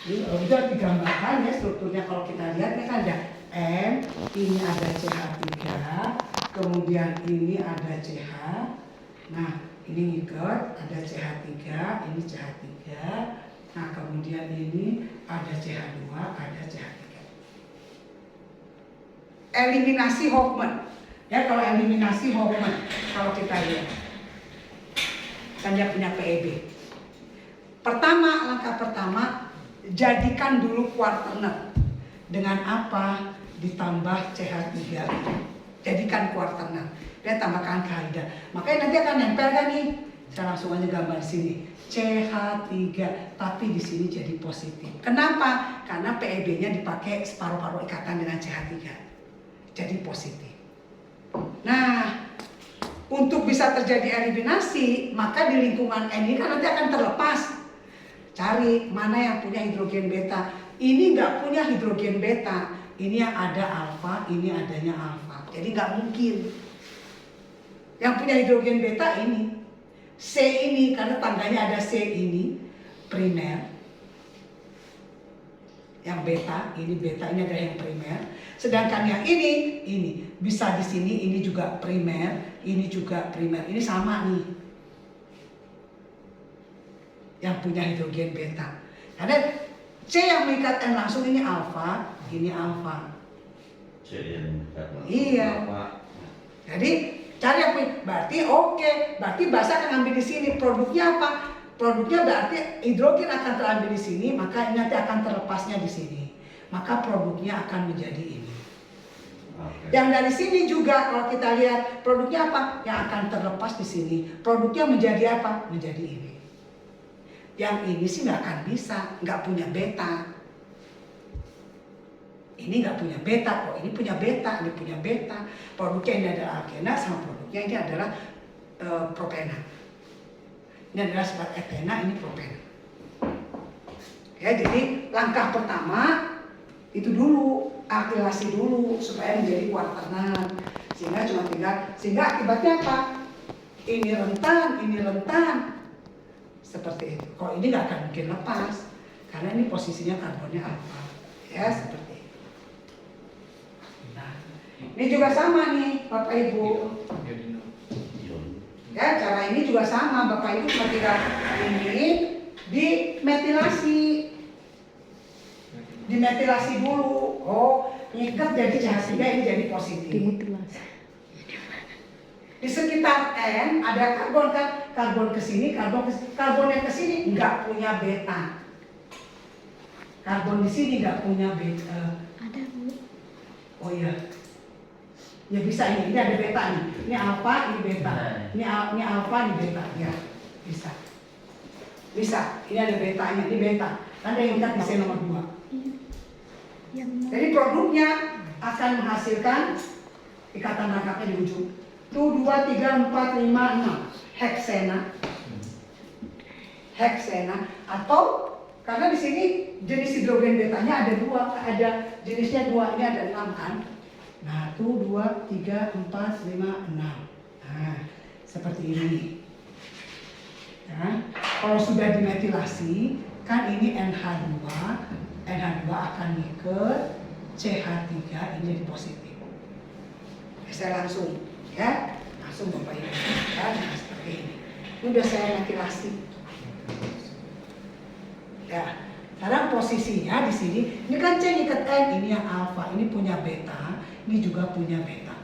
Ini udah digambarkan ya strukturnya. Kalau kita lihat ini kan ada M, ini ada CH3, kemudian ini ada CH. Nah, ini ngikat, ada CH3, ini CH3. Nah, kemudian ini ada CH2, ada CH3. Eliminasi Hofmann. Ya, kalau eliminasi Hofmann, kalau kita lihat, kan dia punya PEB. Langkah pertama, jadikan dulu kuarterner. Dengan apa? Ditambah CH3. Jadikan kuarterner. Dia tambahkan halida. Makanya nanti akan nempel kan nih. Saya langsung aja gambar di sini. CH3, tapi di sini jadi positif. Kenapa? Karena PEB-nya dipakai separuh-paruh ikatan dengan CH3. Jadi positif. Nah, untuk bisa terjadi eliminasi, maka di lingkungan N ini kan nanti akan terlepas. Cari mana yang punya hidrogen beta. Ini nggak punya hidrogen beta. Ini yang ada alfa, ini adanya alfa. Jadi nggak mungkin. Yang punya hidrogen beta ini. C ini, karena tangganya ada C ini, primer. Yang beta, ini beta, ini adalah yang primer. Sedangkan yang ini bisa di sini, ini juga primer, ini juga primer. Ini sama nih. Yang punya hidrogen beta. Karena C yang mengikat N langsung ini alfa, ini alfa. C yang mengikat langsung. Iya. Alfa. Jadi cari yang punya, berarti oke, berarti basa akan ambil di sini. Produknya apa? Produknya berarti hidrogen akan terambil di sini, maka ini nanti akan terlepasnya di sini. Maka produknya akan menjadi ini. Okay. Yang dari sini juga kalau kita lihat produknya apa? Yang akan terlepas di sini. Produknya menjadi apa? Menjadi ini. Yang ini sih nggak akan bisa, nggak punya beta. Ini nggak punya beta kok, ini punya beta, ini punya beta. Produknya ini adalah alkena, sama produknya ini adalah propena. Ini adalah sebat etena, ini propena. Ya, jadi langkah pertama itu dulu, aktilasi dulu supaya menjadi kuarterner. Sehingga akibatnya apa? Ini rentan. Seperti itu. Kalau ini nggak akan mungkin lepas, karena ini posisinya karbonnya alfa. Ya, seperti itu. Nah, ini juga sama nih, Bapak Ibu. Ya, cara ini juga sama, Bapak Ibu cuma tinggal ini dimetilasi dulu. Oh, ngikat jadi CH3, ini jadi positif. Dimutilasi. Di sekitar N ada karbon kan, karbon ke sini, karbon yang ke sini nggak punya beta. Karbon di sini nggak punya beta. Ada, Bu. Oh iya. Ya bisa ini ada beta nih. Ini alfa, ini beta. Ini alfa, ini beta. Ya, bisa. Bisa. Ini ada betanya, ini beta. Ada yang ikat di sini nomor 2. Yang Jadi produknya akan menghasilkan ikatan rangkapnya di ujung. Tuh 2, 3, 4, 5, 6 heksena atau karena di sini jenis hidrogen betanya ada 2, ada jenisnya 2, ini ada 6 kan. Nah, tuh 2, 3, 4, 5, 6. Nah, seperti ini. Ya. Kalau sudah dimetilasi, kan ini NH2 akan ngikat, CH3 ini jadi positif. Saya langsung, ya, langsung Bapak Ibu, ya, nah, seperti ini. Ini udah saya metilasi. Ya, sekarang posisinya di sini, ini kan C ngikat N, ini yang alfa, ini punya beta, ini juga punya beta.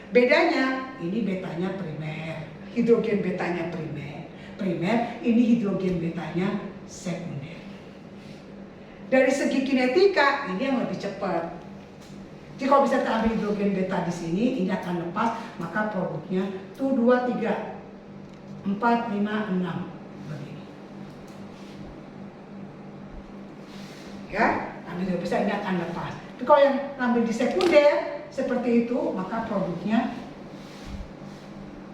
Bedanya, ini betanya primer, hidrogen betanya primer, ini hidrogen betanya sekunder. Dari segi kinetika, ini yang lebih cepat. Jadi kalau bisa terambil hidrogen beta di sini, ini akan lepas, maka produknya tuh 2, 3, 4, 5, 6 begini. Ya, ambil hidrogen beta ini akan lepas. Tapi kalau yang ambil di sekunder seperti itu, maka produknya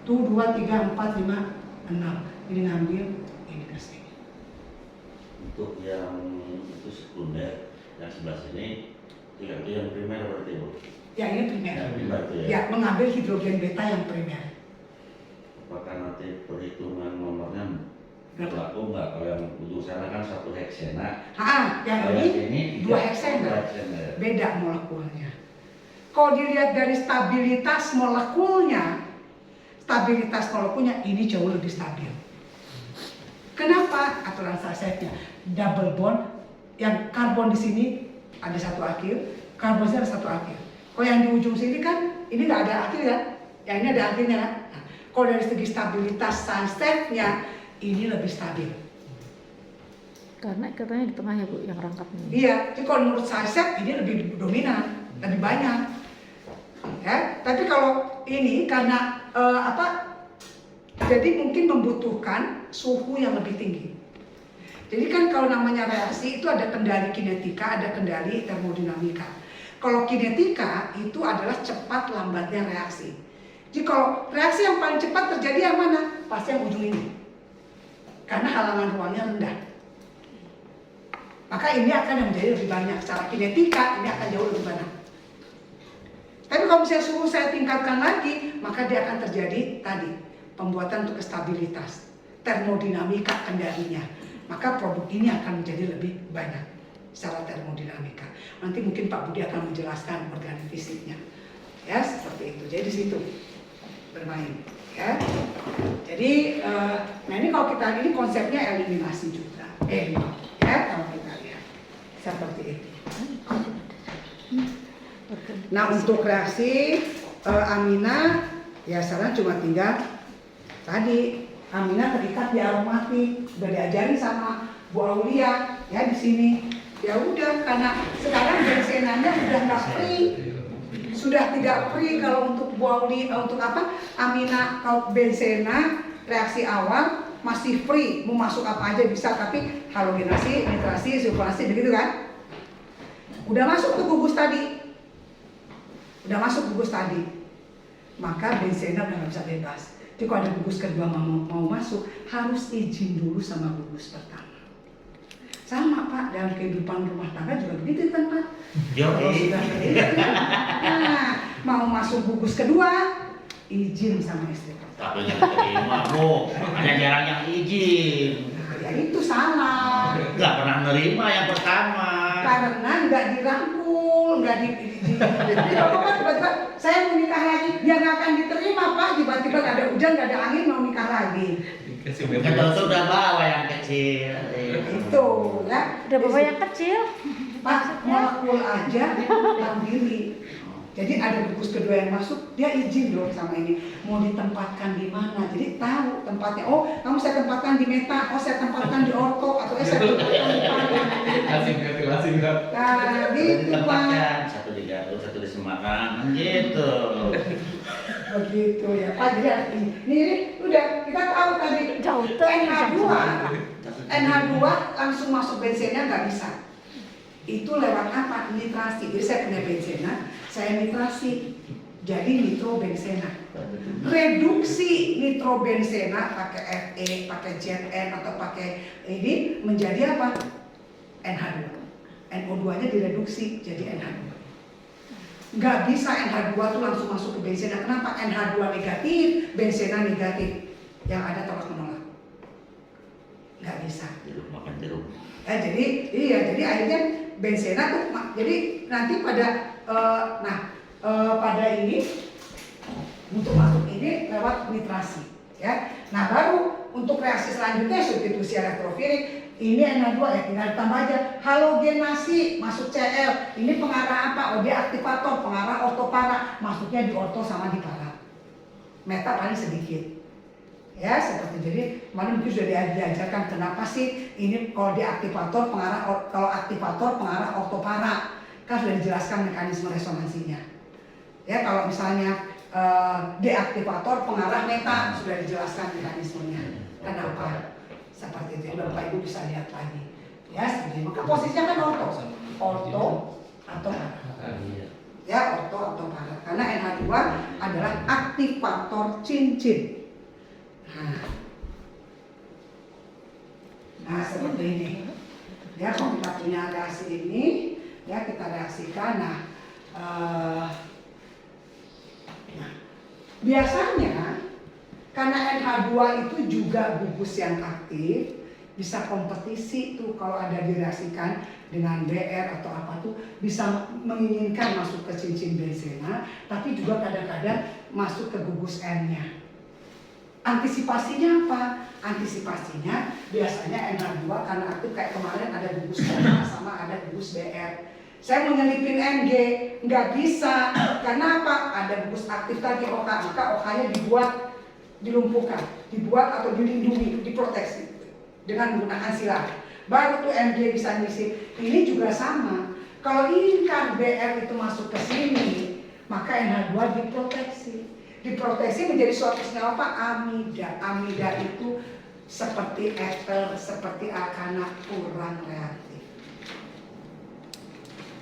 tuh 2, 3, 4, 5, 6. Ini ngambil ini ke sini. Untuk yang itu sekunder, yang sebelah sini itu yang primer berarti Bu? Ya ini primer. Yang primer itu ya? Ya, mengambil hidrogen beta yang primer. Apakah nanti perhitungan nomornya Berapa? berlaku nggak? Kalau yang ujung sana kan 1 heksena. Yang Kalau ini 2 heksena. Beda molekulnya. Kalau dilihat dari stabilitas molekulnya ini jauh lebih stabil. Kenapa? Aturan Sassetnya double bond, yang karbon di sini ada 1 akhir, karbon sini ada 1 akhir. Kalau yang di ujung sini kan ini nggak ada akhir ya, yang ini ada akhirnya kan. Nah, kalau dari segi stabilitas Sassetnya ini lebih stabil. Karena ikatannya di tengah ya Bu, yang rangkap ini. Iya, jadi kalau menurut Sasset ini lebih dominan, lebih banyak. Ya, tapi kalau ini karena jadi mungkin membutuhkan suhu yang lebih tinggi. Jadi kan kalau namanya reaksi itu ada kendali kinetika, ada kendali termodinamika. Kalau kinetika itu adalah cepat lambatnya reaksi. Jadi kalau reaksi yang paling cepat terjadi yang mana? Pasti yang ujung ini. Karena halangan ruangnya rendah. Maka ini akan yang menjadi lebih banyak. Secara kinetika ini akan jauh lebih banyak. Tapi kalau misalnya suhu saya tingkatkan lagi, maka dia akan terjadi tadi pembuatan untuk stabilitas, termodinamika kendalinya. Maka produk ini akan menjadi lebih banyak secara termodinamika. Nanti mungkin Pak Budi akan menjelaskan organik fisiknya. Ya, seperti itu. Jadi di situ bermain. Ya. Jadi, nah ini kalau kita ini konsepnya eliminasi juga. Ya, kalau kita lihat seperti itu. Nah untuk reaksi amina, ya sekarang cuma tinggal tadi amina terikat di aromatik, udah diajari sama Bu Aulia ya di sini. Ya udah karena sekarang bensenanya udah nggak free, sudah tidak free kalau untuk Bu Aulia untuk apa amina kalau bensena reaksi awal masih free, mau masuk apa aja bisa, tapi halogenasi, nitrasi, sulfonasi begitu kan? Udah masuk tuh gugus tadi. Udah masuk gugus tadi, maka bensena udah nggak bisa bebas. Jadi kalau ada gugus kedua mau masuk, harus izin dulu sama gugus pertama. Sama Pak, dalam kehidupan rumah tangga juga begitu kan Pak? Kalau sudah nah, mau masuk gugus kedua, izin sama istri pertama. Tapi yang terima Bu, ada jarang yang izin. Nah, ya itu salah. Nggak pernah nerima yang pertama. Karena nggak dirangkul, nggak jadi Bapak tiba-tiba saya mau nikah lagi, dia nggak akan diterima Pak. Tiba-tiba nggak ada hujan, nggak ada angin, mau nikah lagi. Kan itu udah bawa yang kecil. Itu ya. Udah bawa yang kecil. Pak, molekul aja tahu diri. Jadi ada gugus kedua yang masuk, dia izin dong sama ini mau ditempatkan di mana. Jadi tahu tempatnya. Oh, kamu saya tempatkan di meta, oh saya tempatkan di orto, atau saya tempatkan di mana. Asing kan. Nah, gitu Pak. Satu di Garut, satu di Semarang, gitu. Begitu ya Pak. Jadi ini udah kita tahu tadi Jauh tuh. NH2 langsung masuk bensinnya nggak bisa. itu lewat apa? Nitrasi. Jadi saya punya benzena, saya nitrasi jadi nitrobenzena. Reduksi nitrobenzena pakai Fe, pakai Zn atau pakai ini menjadi apa? NH2. NO2-nya direduksi jadi NH2. Nggak bisa NH2 tuh langsung masuk ke benzena. Kenapa? NH2 negatif, benzena negatif. Yang ada tolak menolak. Nggak bisa. Jeruk makan jeruk. Jadi akhirnya benzena tuh, jadi nanti pada pada ini untuk masuk ini lewat nitrasi, ya. Nah baru untuk reaksi selanjutnya substitusi elektrofilik. Ini NH2 ya tinggal ditambah aja halogenasi masuk Cl. Ini pengarah apa? Oh dia aktivator, pengarah ortopara. Masuknya di orto sama di para. Meta paling sedikit. Ya seperti jadi kemarin mungkin sudah diajarkan kenapa sih ini kalau di aktivator pengarah, kalau aktivator pengarah ortopara. Kan sudah dijelaskan mekanisme resonansinya. Ya kalau misalnya deaktivator pengarah meta sudah dijelaskan mekanismenya. Kenapa? Seperti itu, Bapak Ibu bisa lihat lagi. Ya, seperti itu. Maka posisinya kan orto atau para. Ya, orto atau para. Karena NH2 adalah aktivator cincin. Nah, seperti ini. Ya, kalau kita punya reaksi ini, ya kita reaksikan. Nah, biasanya karena NH2 itu juga gugus yang aktif, bisa kompetisi tuh kalau ada direaksikan dengan BR atau apa tuh bisa menginginkan masuk ke cincin benzena, tapi juga kadang-kadang masuk ke gugus N-nya. Antisipasinya apa? Antisipasinya biasanya NH2 karena aktif kayak kemarin ada gugus N sama ada gugus BR. Saya menyelipin NG, nggak bisa. Karena apa? Ada gugus aktif tadi OH, maka OH-nya dilumpuhkan, dibuat atau dilindungi, diproteksi dengan menggunakan silat. Baru tuh MG bisa ngisi. Ini juga sama. Kalau inginkan BR itu masuk ke sini, maka NH2 diproteksi. Diproteksi menjadi suatu senyawa apa? Amida. Amida itu seperti ether, seperti alkana kurang reaktif.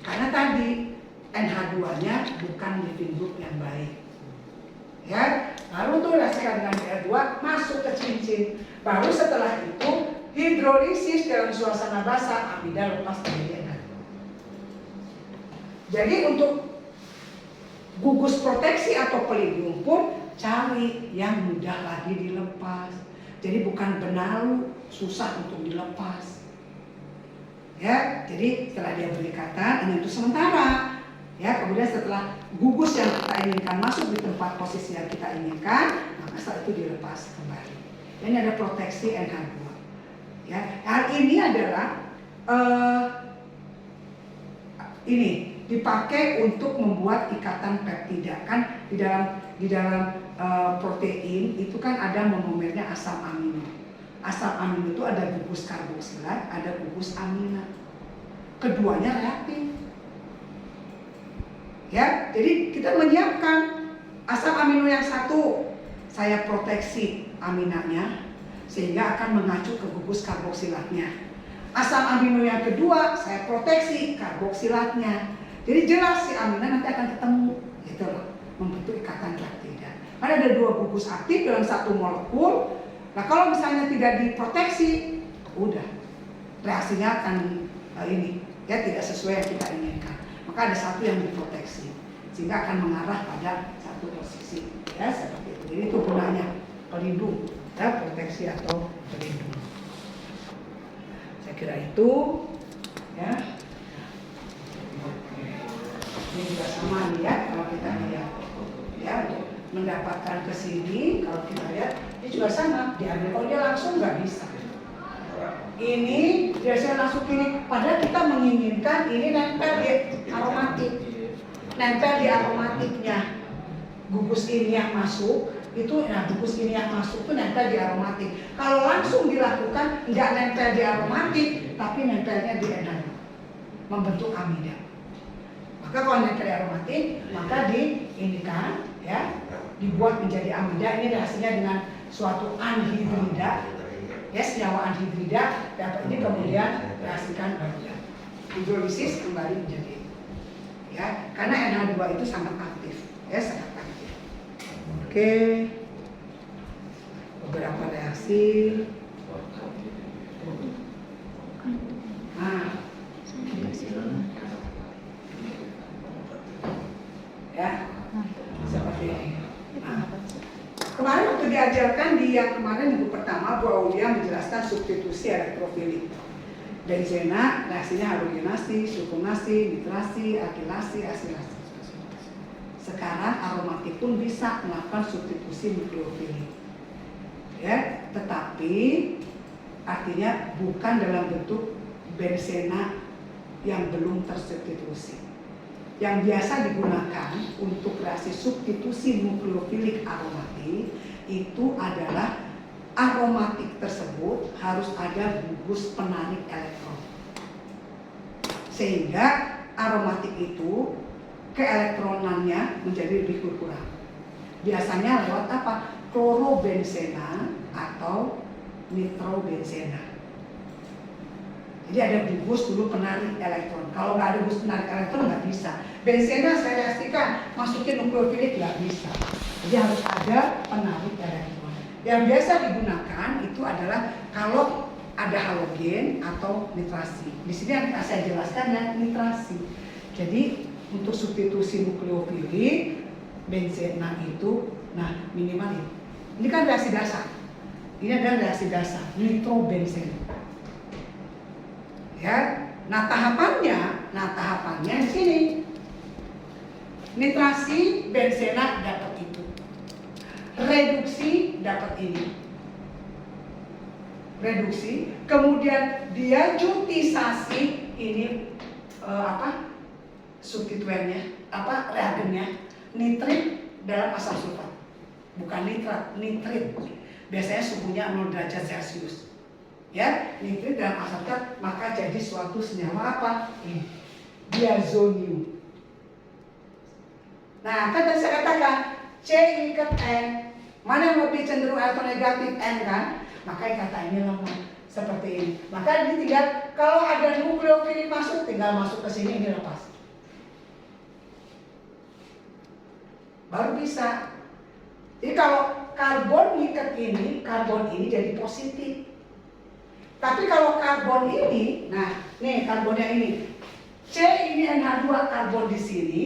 Karena tadi NH2-nya bukan living group yang baik. Ya, lalu tuh reaksikan dengan BR2 masuk ke cincin. Baru setelah itu hidrolisis dalam suasana basah, amida lepas dari NH2. Jadi untuk gugus proteksi atau pelindung pun cari yang mudah lagi dilepas. Jadi bukan benalu, susah untuk dilepas. Ya, jadi setelah dia berikatan, ini untuk sementara. Ya, kemudian setelah gugus yang kita inginkan masuk di tempat posisi yang kita inginkan, maka setelah itu dilepas kembali. Ini ada proteksi NH2. Ya, hal ini adalah ini dipakai untuk membuat ikatan peptida. Kan di dalam protein itu kan ada monomernya asam amino. Asam amino itu ada gugus karboksilat, ada gugus amina. Keduanya reaktif. Ya, jadi kita menyiapkan asam amino yang satu, saya proteksi aminanya sehingga akan mengacu ke gugus karboksilatnya. Asam amino yang kedua, saya proteksi karboksilatnya. Jadi jelas si amina nanti akan ketemu, gitu loh, membentuk ikatan peptida. Karena ada dua gugus aktif dalam satu molekul. Nah kalau misalnya tidak diproteksi, udah reaksinya akan ini ya tidak sesuai yang kita inginkan. Maka ada satu yang diproteksi sehingga akan mengarah pada satu posisi ya seperti itu. Jadi itu gunanya pelindung ya, proteksi atau pelindung. Saya kira itu ya. Ini juga sama nih ya kalau kita lihat ya untuk mendapatkan ke sini kalau kita lihat ini juga sama diambil kalau dia langsung nggak bisa. Ini biasanya langsung ini, padahal kita menginginkan ini nempel di aromatik, nempel di aromatiknya. Gugus ini yang masuk itu, nah gugus ini yang masuk itu nempel di aromatik. Kalau langsung dilakukan nggak nempel di aromatik, tapi nempelnya di NH2, membentuk amida. Maka kalau nempel di aromatik, maka diinikan, ya, dibuat menjadi amida. Ini reaksinya dengan suatu anhidrida. Ya, senyawa anhidrida dapat ini kemudian reaksikan baru. hidrolisis kembali menjadi ya, karena NH2 itu sangat aktif ya, sangat aktif. Oke, beberapa reaksi. Nah, ya seperti ini. Nah, kemarin waktu diajarkan di yang kemarin minggu pertama, Bu Aulia menjelaskan substitusi elektrofilik. Benzena reaksinya halogenasi, sulfonasi, nitrasi, alkilasi, asilasi. Sekarang aromatik pun bisa melakukan substitusi nukleofilik. Ya, tetapi artinya bukan dalam bentuk benzena yang belum tersubstitusi. Yang biasa digunakan untuk reaksi substitusi nukleofilik aromatik itu adalah aromatik tersebut harus ada gugus penarik elektron, sehingga aromatik itu keelektronannya menjadi lebih berkurang. Biasanya lewat apa? Klorobenzena atau nitrobenzena. Jadi ada gugus dulu penarik elektron. Kalau nggak ada gugus penarik elektron nggak bisa. Benzena saya reaksikan masukin nukleofilik nggak bisa. Jadi harus ada penarik elektron. Yang biasa digunakan itu adalah kalau ada halogen atau nitrasi. Di sini yang saya jelaskan ya nitrasi. Jadi untuk substitusi nukleofilik benzena itu, nah minimal ini. Ini kan reaksi dasar. Ini adalah reaksi dasar nitrobenzena. Ya, nah tahapannya di sini. Nitrasi benzena dapat itu. Reduksi dapat ini. Reduksi, kemudian dia jutisasi ini substituennya, reagennya nitrit dalam asam sulfat. Bukan nitrat, nitrit. Biasanya suhunya 0 derajat Celcius. Ya, nitrit dalam asam sulfat maka jadi suatu senyawa apa? Ini. Diazonium. Nah, kan tadi saya katakan C ikat N, mana yang lebih cenderung elektronegatif N kan? Maka yang kata ini lemah seperti ini. Maka ini tinggal kalau ada nukleofilik masuk, tinggal masuk ke sini ini lepas. Baru bisa. Jadi kalau karbon ngikat ini, karbon ini jadi positif. Tapi kalau karbon ini, nah nih karbonnya ini, C ini NH2 karbon di sini,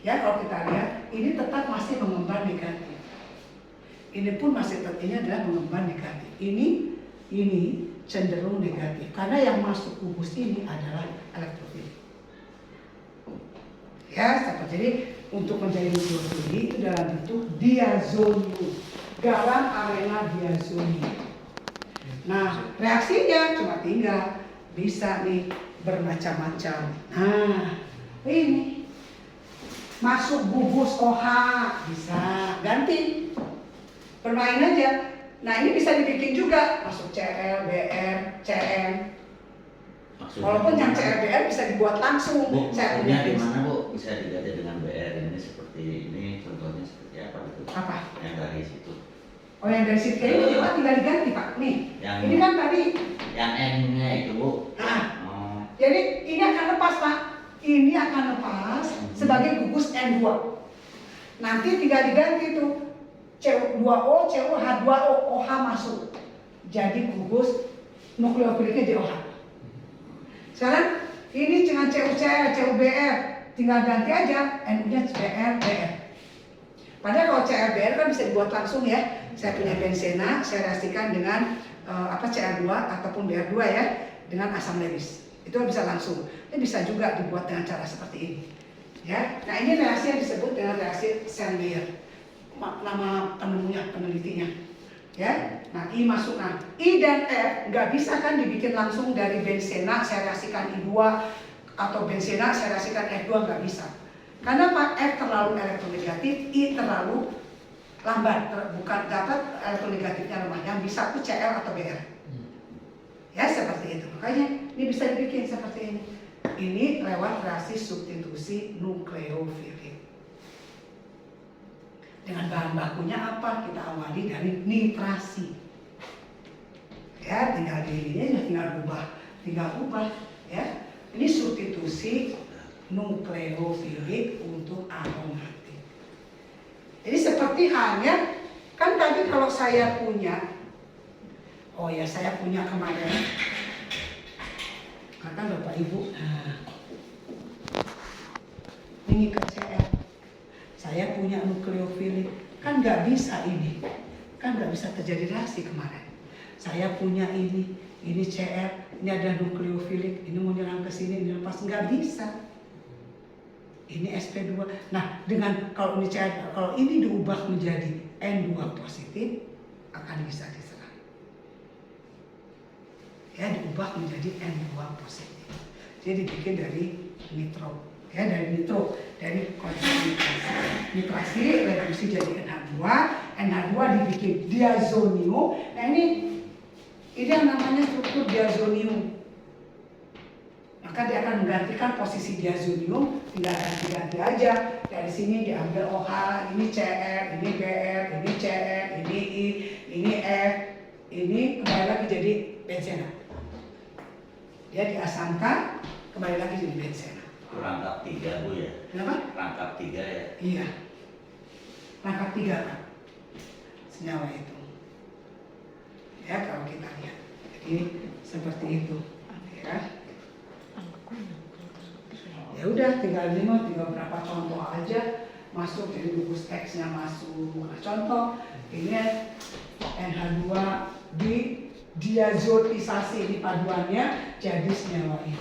ya kalau kita lihat ini tetap masih mengemban negatif. Ini pun masih tetap ini adalah mengemban negatif. Ini cenderung negatif karena yang masuk gugus ini adalah elektrofilik. Ya, seperti jadi untuk menjadi nukleofilik itu dalam bentuk diazonium, dalam arena diazonium. Nah, reaksinya cuma tinggal bisa nih bermacam-macam. Nah, ini masuk gugus OH bisa ganti, bermain aja. Nah, ini bisa dibikin juga masuk Cl, Br, Cn. Walaupun yang ClBr bisa dibuat langsung. Bu, maksudnya di mana Bu bisa diganti dengan Br ini seperti ini, contohnya seperti apa gitu? Apa? Yang dari situ. Oh, yang dari situ ini Pak tinggal diganti Pak. Nih, Yang ini kan tadi. Yang N-nya itu Bu. Nah, jadi ini akan lepas Pak. Ini akan lepas sebagai gugus N2. Nanti tinggal diganti tuh CU2O, CuH2O, OH masuk. Jadi gugus nukleofiliknya jadi OH. Sekarang ini dengan CuCl, CuBr, tinggal ganti aja N-nya Br, Br. Padahal kalau ClBr kan bisa dibuat langsung ya. Saya punya benzena, saya reaksikan dengan Cl2 ataupun Br2 ya, dengan asam leris. Itu bisa langsung. Ini bisa juga dibuat dengan cara seperti ini. Ya. Nah, ini reaksi yang disebut dengan reaksi Saint-Mayer. Nama penemunya, penelitinya. Ya. Nah, I masuk. Nah, I dan F nggak bisa kan dibikin langsung dari benzena saya reaksikan I2 atau benzena saya reaksikan F2, nggak bisa. Karena Pak F terlalu elektronegatif, I terlalu lambat, bukan dapat elektronegatifnya lemah. Yang bisa tuh Cl atau Br. Ya, seperti itu. Makanya ini bisa dibikin seperti ini. Ini lewat reaksi substitusi nukleofilik. Dengan bahan bakunya apa? Kita awali dari nitrasi. Ya, tinggal tinggal ubah, ya. Ini substitusi nukleofilik untuk aromatik. Jadi seperti halnya, kan tadi kalau saya punya, oh ya saya punya kemarin, kata Bapak Ibu, ini KCl, saya punya nukleofilik, kan nggak bisa ini, kan nggak bisa terjadi reaksi kemarin. Saya punya ini Cl, ini ada nukleofilik, ini mau nyerang ke sini, ini lepas, nggak bisa. Ini sp2. Nah, dengan kalau ini Cl, kalau ini diubah menjadi N2 positif, akan bisa diserang. Ya, diubah menjadi N2 positif. Jadi dibikin dari nitro. Ya, dari nitro, dari konsep nitrasi reduksi jadi NH2, NH2 dibikin diazonium. Nah ini yang namanya struktur diazonium. Maka dia akan menggantikan posisi diazonium, tinggal ganti-ganti aja. Dari sini diambil OH, ini Cl, ini Br, ini Cl, ini I, ini F, ini kembali lagi jadi benzena. Dia diasamkan, kembali lagi jadi benzena. Rangkap 3 Bu ya? Kenapa? Rangkap 3 ya? Iya. Rangkap 3 kan senyawa itu. Ya kalau kita lihat. Jadi seperti itu. Ya. Ya udah tinggal berapa contoh aja masuk, jadi bungkus teksnya masuk. Nah, contoh ini NH2 di diazotisasi, ini paduannya jadi senyawa ini.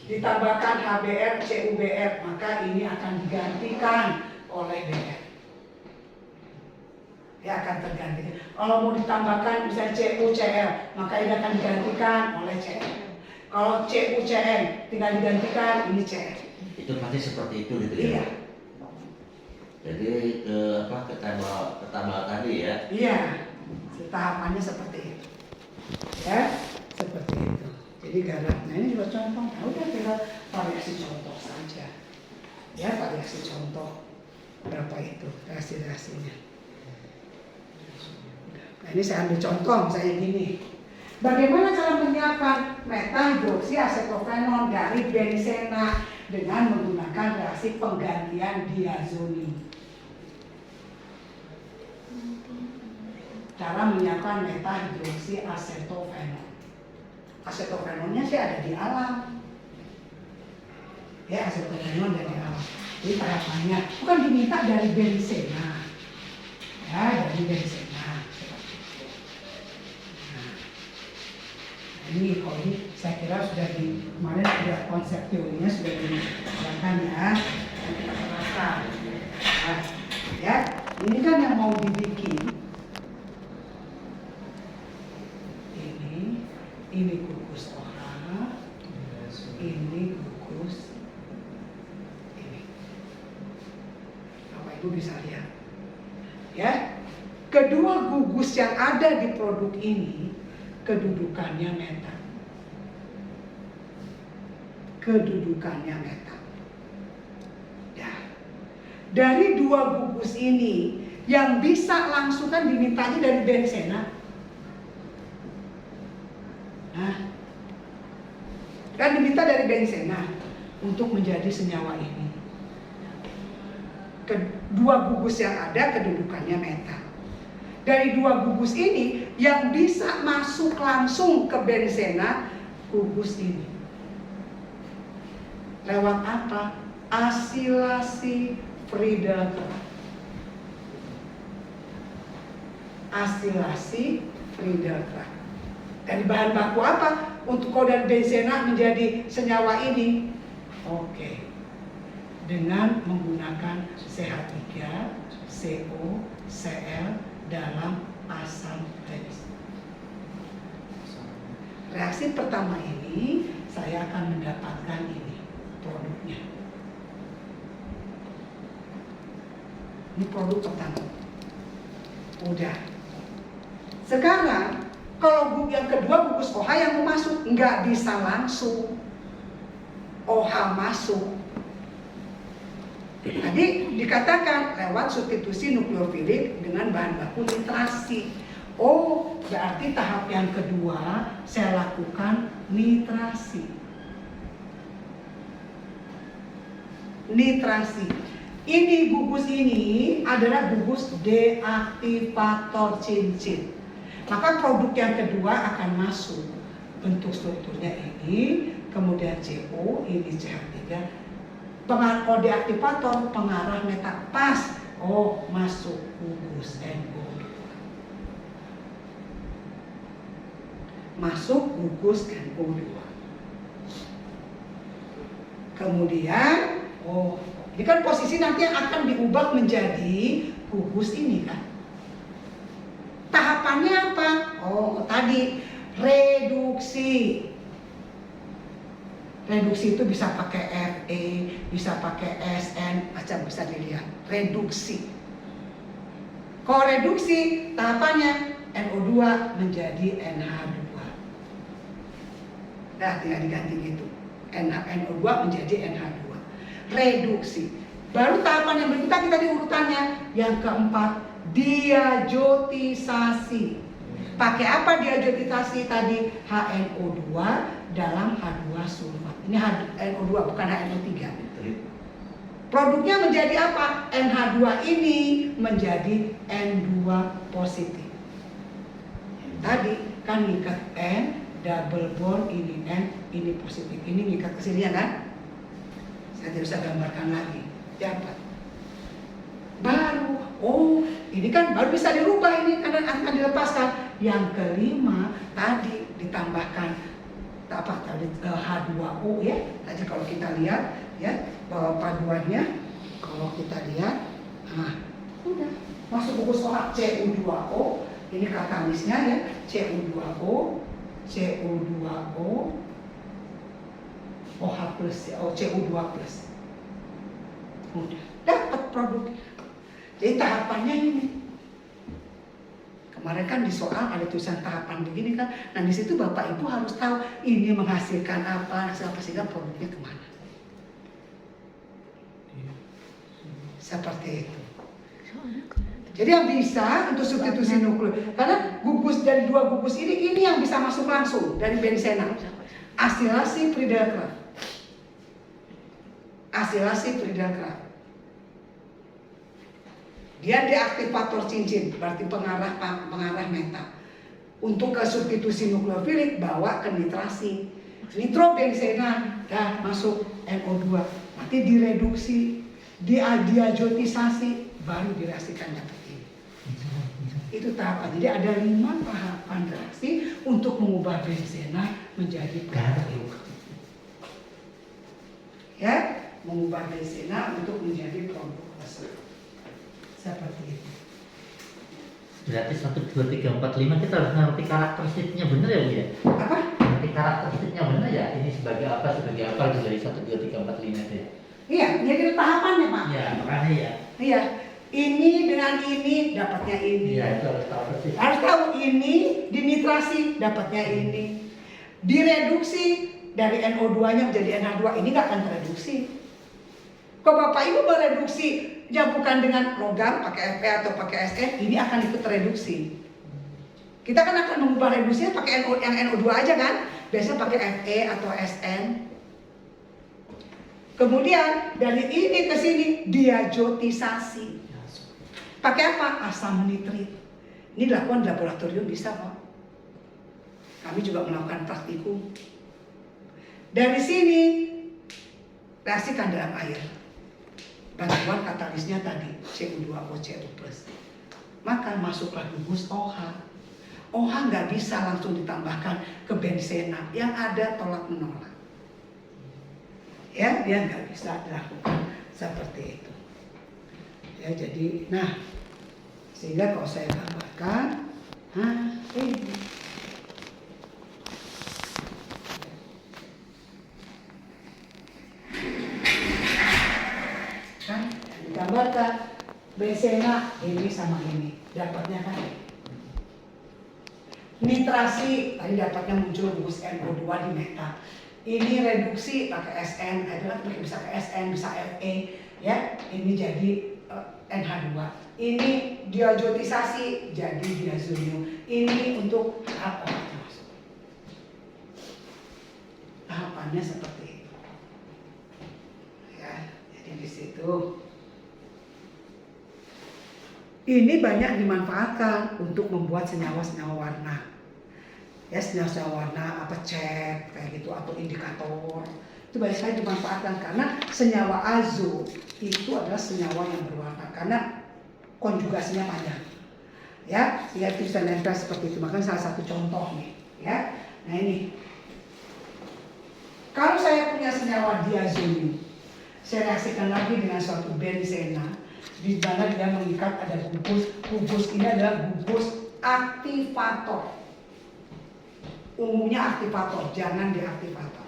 Ditambahkan HBr, CuBr, maka ini akan digantikan oleh Br. Ya akan tergantikan. Kalau mau ditambahkan misalnya CuCl, maka ini akan digantikan oleh Cl. Kalau CuCl tinggal digantikan ini Cl. Itu pasti seperti itu gitu ya? Iya. Jadi ke tambal tadi ya? Iya. Tahapannya seperti itu. Ya, seperti itu. Jadi garam. Nah ini juga contoh. Nah, udah tinggal variasi contoh saja. Ya, variasi contoh berapa itu reaksi-reaksinya. Nah ini saya ambil contoh misalnya gini. Bagaimana cara menyiapkan metahidroksiasetofenol dari benzena dengan menggunakan reaksi penggantian diazonium? Cara menyiapkan metahidroksiasetofenol. Asetofenolnya sih ada di alam. Ya, asetofenol ada di alam. Jadi tahapannya bukan diminta dari benzena. Ya, dari benzena. Nah, ini kalau ini saya kira sudah kemarin sudah konsep teorinya sudah dijelaskan ya. Nah, ya, ini kan yang mau dibikin. Ini gugus OH, ini gugus ini. Bapak Ibu bisa lihat, ya. Kedua gugus yang ada di produk ini kedudukannya meta. Kedudukannya meta. Ya. Dari dua gugus ini yang bisa langsung kan dimintanya dari benzena. Nah, kan diminta dari benzena untuk menjadi senyawa ini. Kedua gugus yang ada kedudukannya meta. Dari dua gugus ini yang bisa masuk langsung ke benzena gugus ini. Lewat apa? Asilasi Friedel-Crafts. Asilasi Friedel-Crafts. Dari bahan baku apa? Untuk kalau dari benzena menjadi senyawa ini. Oke. Dengan menggunakan CH3, CO, Cl dalam asam reaktif. Reaksi pertama ini saya akan mendapatkan ini produknya. Ini produk pertama. Udah. Sekarang kalau yang kedua gugus OH yang mau masuk, nggak bisa langsung OH masuk. Tadi dikatakan lewat substitusi nukleofilik dengan bahan baku nitrasi. Oh, berarti tahap yang kedua saya lakukan nitrasi. nitrasi. Ini gugus ini adalah gugus deaktivator cincin. Maka produk yang kedua akan masuk. Bentuk strukturnya ini, kemudian CO, ini CH3. Pengaruh deaktivator, pengarah metal pas. Oh, masuk gugus NO2. Masuk gugus NO2. Kemudian, oh, ini kan posisi nanti yang akan diubah menjadi gugus ini kan. Tahapannya apa? Oh, tadi reduksi. Reduksi itu bisa pakai Fe, bisa pakai Sn, macam bisa dilihat. Reduksi. Kalau reduksi, tahapannya NO2 menjadi NH2. Nah, tinggal diganti gitu. NO2 menjadi NH2. Reduksi. Baru tahapan yang berikutnya kita di urutannya. Yang keempat, diazotisasi. Pakai apa diazotisasi tadi? HNO2 dalam H2 sulfat. Ini HNO2 bukan HNO3. Produknya menjadi apa? NH2 ini menjadi N2 positif. Tadi kan ngikat N, double bond ini N, ini positif. Ini ngikat ke sini ya kan? Saya tidak bisa gambarkan lagi. Dapat. Baru, oh ini kan baru bisa dirubah ini karena akan dilepaskan. Yang kelima tadi ditambahkan apa tadi H2O ya. Tadi kalau kita lihat ya bahwa paduannya kalau kita lihat, nah udah masuk gugus OH CU2O. Ini katalisnya ya CU2O, CU2O, OH plus, CU2 plus. Udah dapat produk. Jadi tahapannya ini. Kemarin kan di soal ada tulisan tahapan begini kan. Nah di situ Bapak Ibu harus tahu ini menghasilkan apa, sehingga produknya kemana. Seperti itu. Jadi yang bisa untuk substitusi nukleus, karena gugus dari dua gugus ini yang bisa masuk langsung dari benzena. Asilasi Friedel-Crafts. Asilasi Friedel-Crafts. Dia deaktivator cincin, berarti pengarah metal. Untuk ke substitusi nukleofilik bawa ke nitrasi. Nitrobenzena dah masuk NO2. Nanti direduksi, diazotisasi, baru direaksikan dapat ini. Itu tahapan. Jadi ada 5 tahapan reaksi untuk mengubah benzena menjadi produk. Ya, mengubah benzena untuk menjadi produk tersebut. Seperti itu. Berarti 1, 2, 3, 4, 5 kita harus ngerti karakteristiknya benar ya Bu ya? Apa? Ngerti karakteristiknya benar ya? Ini sebagai apa itu dari 1, 2, 3, 4, 5 itu ya? Iya, jadi tahapannya Pak. Iya, makanya ya. Iya, ini dengan ini dapatnya ini. Iya, itu harus tahu persis. Harus tahu ini dinitrasi dapatnya ini. Direduksi dari NO2-nya menjadi NH2, ini nggak akan tereduksi. Kalau Bapak Ibu mereduksi ya bukan dengan logam pakai Fe atau pakai Sn, ini akan ikut tereduksi. Kita kan akan mengubah reduksinya pakai yang NO2 aja kan? Biasanya pakai Fe atau Sn. Kemudian dari ini ke sini diazotisasi. Pakai apa? Asam nitrit. Ini dilakukan di laboratorium bisa Pak. Kami juga melakukan praktikum. Dari sini reaksikan dalam air. Bantuan katalisnya tadi CU2O CU+. Maka masuklah gugus OH. OH nggak bisa langsung ditambahkan ke benzena, yang ada tolak menolak. Ya, dia nggak bisa dilakukan seperti itu. Ya, jadi, nah, sehingga kalau saya gambarkan, ini. Kan digambarkan benzena ini sama ini dapatnya kan nitrasi tadi dapatnya muncul gugus NO2 di metal. Ini reduksi pakai Sn, adalah bisa ke Sn, bisa Fe, ya. Ini jadi NH2. Ini diazotisasi jadi diazonium. Ini untuk tahap OH masuk. Tahapannya seperti itu. Ya, jadi situ. Ini banyak dimanfaatkan untuk membuat senyawa-senyawa warna. Ya, senyawa-senyawa warna apa cat kayak gitu atau indikator. Itu banyak sekali dimanfaatkan karena senyawa azo itu adalah senyawa yang berwarna karena konjugasinya panjang. Ya, sehingga itu bisa nempel seperti itu. Makanya salah satu contoh nih, ya. Nah ini, kalau saya punya senyawa diazonium, saya reaksikan lagi dengan suatu benzena, di mana dia mengikat ada gugus. Gugus ini adalah gugus aktivator. Umumnya aktivator, jangan deaktivator.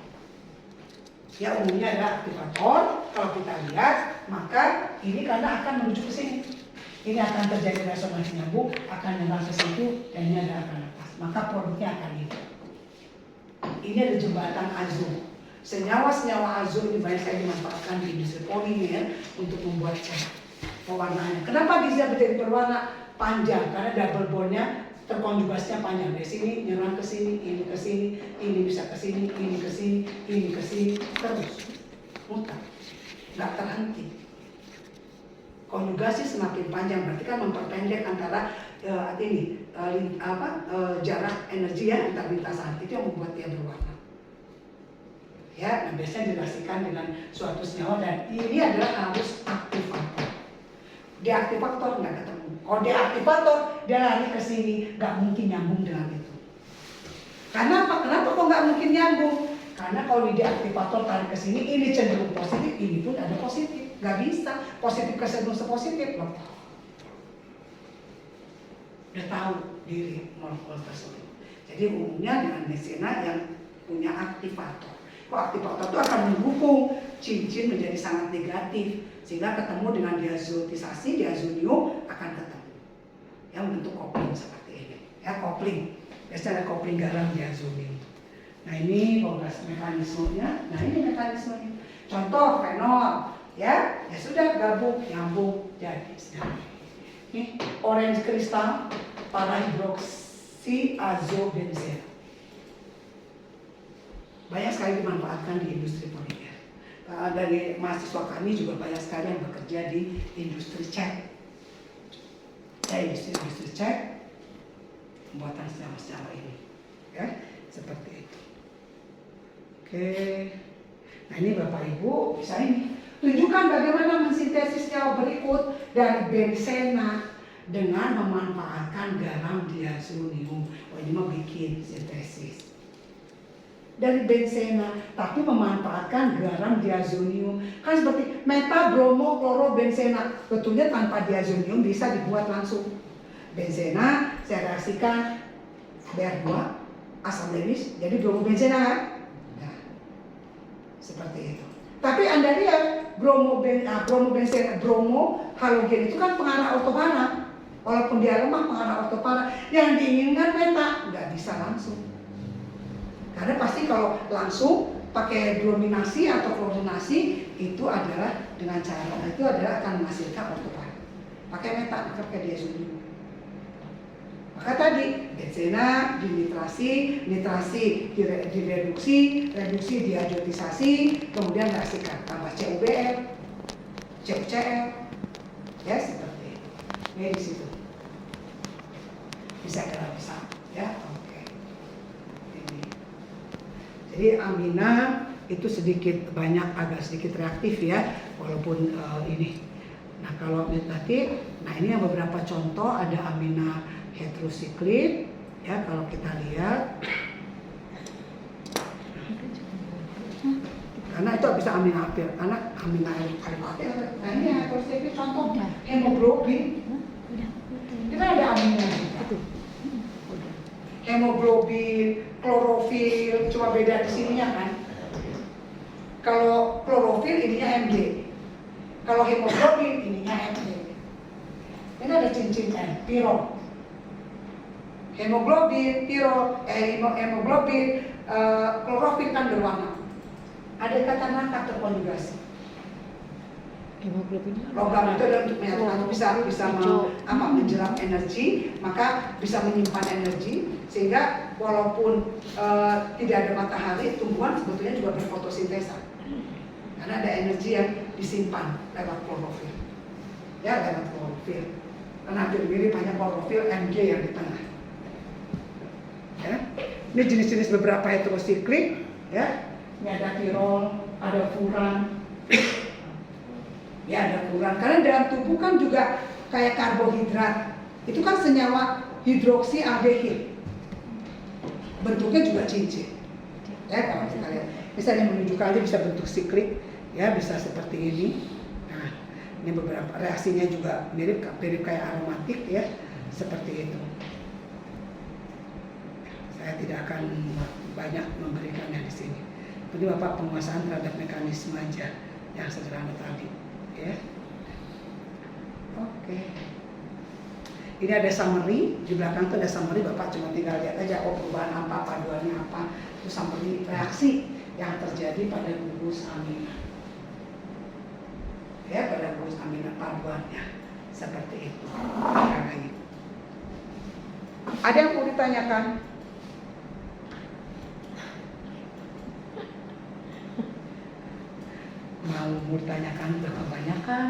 Ya, umumnya adalah aktivator. Kalau kita lihat, maka ini karena akan menuju ke sini. Ini akan terjadi resonansi nyambung, akan nyambung ke situ, dan ini akan lepas. Maka produknya akan ini. Ini ada jembatan azo. Senyawa-senyawa azo ini banyak sekali dimanfaatkan di industri polimer untuk membuat cat pewarnaannya. Kenapa bisa menjadi berwarna panjang? Karena double bondnya terkonjugasinya panjang. Dari sini nyerang ke sini, ini ke sini, ini bisa ke sini, ini ke sini, ini ke sini, terus mutar, nggak terhenti. Konjugasi semakin panjang berarti kan memperpendek antara jarak energi ya antar lintasan, itu yang membuat dia berwarna. Ya, nah biasanya dijelaskan dengan suatu senyawa dan ini adalah harus aktivator. Deaktivator nggak ketemu. Kalau deaktivator dia lari ke sini, nggak mungkin nyambung dengan itu. Karena apa? Kenapa kok nggak mungkin nyambung? Karena kalau di deaktivator tarik ke sini, ini cenderung positif, ini pun ada positif. Nggak bisa positif kecenderung sepositif loh. Udah tahu diri molekul tersebut. Jadi umumnya dengan benzena yang punya aktivator. Kalau aktivator itu akan mendukung cincin menjadi sangat negatif sehingga ketemu dengan diazotisasi, diazonium akan ketemu. Yang bentuk kopling seperti ini. Ya, kopling. Biasanya ada kopling garam diazonium. Nah ini progres mekanismenya. Nah ini mekanismenya. Contoh fenol. Ya sudah gabung, nyambung, jadi sedang. Ini orange kristal para hidroksiazobenzena. Banyak sekali dimanfaatkan di industri polimer. Dari mahasiswa kami juga banyak sekali yang bekerja di industri cat. Ya, industri cat pembuatan senyawa-senyawa ini. Ya, seperti itu. Oke. Nah ini Bapak Ibu bisa ini. Tunjukkan bagaimana mensintesis senyawa berikut dari benzena dengan memanfaatkan garam diazonium. Oh ini mau bikin sintesis dari benzena, tapi memanfaatkan garam diazonium. Kan seperti meta-bromo-klorobenzena. Betulnya tanpa diazonium bisa dibuat langsung. Benzena saya reaksikan Br2 asam lenis jadi bromobenzena kan? Nah, seperti itu. Tapi Anda lihat bromobenzena, bromo halogen itu kan pengarah ortopara. Walaupun dia lemah pengarah ortopara, yang diinginkan meta nggak bisa langsung. Karena pasti kalau langsung pakai brominasi atau klorinasi itu adalah dengan cara itu adalah akan menghasilkan ortopara. Pakai meta, pakai diazonium. Maka tadi benzena dinitrasi, nitrasi direduksi, reduksi diazotisasi, kemudian reaksikan tambah CuBr, CuCl, ya seperti itu. Ini di situ bisa dalam bisa, ya oke. Ini. Jadi amina itu sedikit banyak agak sedikit reaktif ya, walaupun ini. Nah kalau tadi, nah ini yang beberapa contoh ada amina heterosiklin ya kalau kita lihat karena itu bisa amina aktif karena amina aktif. Nah ini heterosiklin contohnya hemoglobin kita ada amina juga. Hemoglobin, klorofil cuma beda di sininya kan. Kalau klorofil ininya Mg, kalau hemoglobin ininya Mg. Ini ada cincin N, piro. Hemoglobin, hemoglobin, klorofil kan berwarna. Ada ikatan rangka terkonjugasi. Hemoglobin Logam itu adalah untuk menyatukan bisa menjeram energi, maka bisa menyimpan energi sehingga walaupun tidak ada matahari, tumbuhan sebetulnya juga berfotosintesa. karena ada energi yang disimpan lewat klorofil. Ya, lewat klorofil. Karena hampir mirip hanya klorofil Mg yang di tengah. Ya. Ini jenis-jenis beberapa heterosiklik, ya. Ini ada tirol, ada furan. Ya, ada furan. Karena dalam tubuh kan juga kayak karbohidrat. Itu kan senyawa hidroksialdehid. Bentuknya juga cincin. Ya, kalau kita lihat. Misalnya menunjukkan aja bisa bentuk siklik, ya bisa seperti ini. Nah, ini beberapa reaksinya juga mirip kayak aromatik, ya, seperti itu. Saya tidak akan banyak memberikannya di sini. Jadi Bapak penguasaan terhadap mekanisme aja yang sederhana tadi, ya. Oke. Ini ada summary, di belakang itu ada summary, Bapak cuma tinggal lihat aja perubahan apa, paduannya apa. Itu summary reaksi yang terjadi pada gugus amina. Ya, pada gugus amina paduannya seperti itu. Ada yang mau ditanyakan? Mau ditanyakan udah kebanyakan.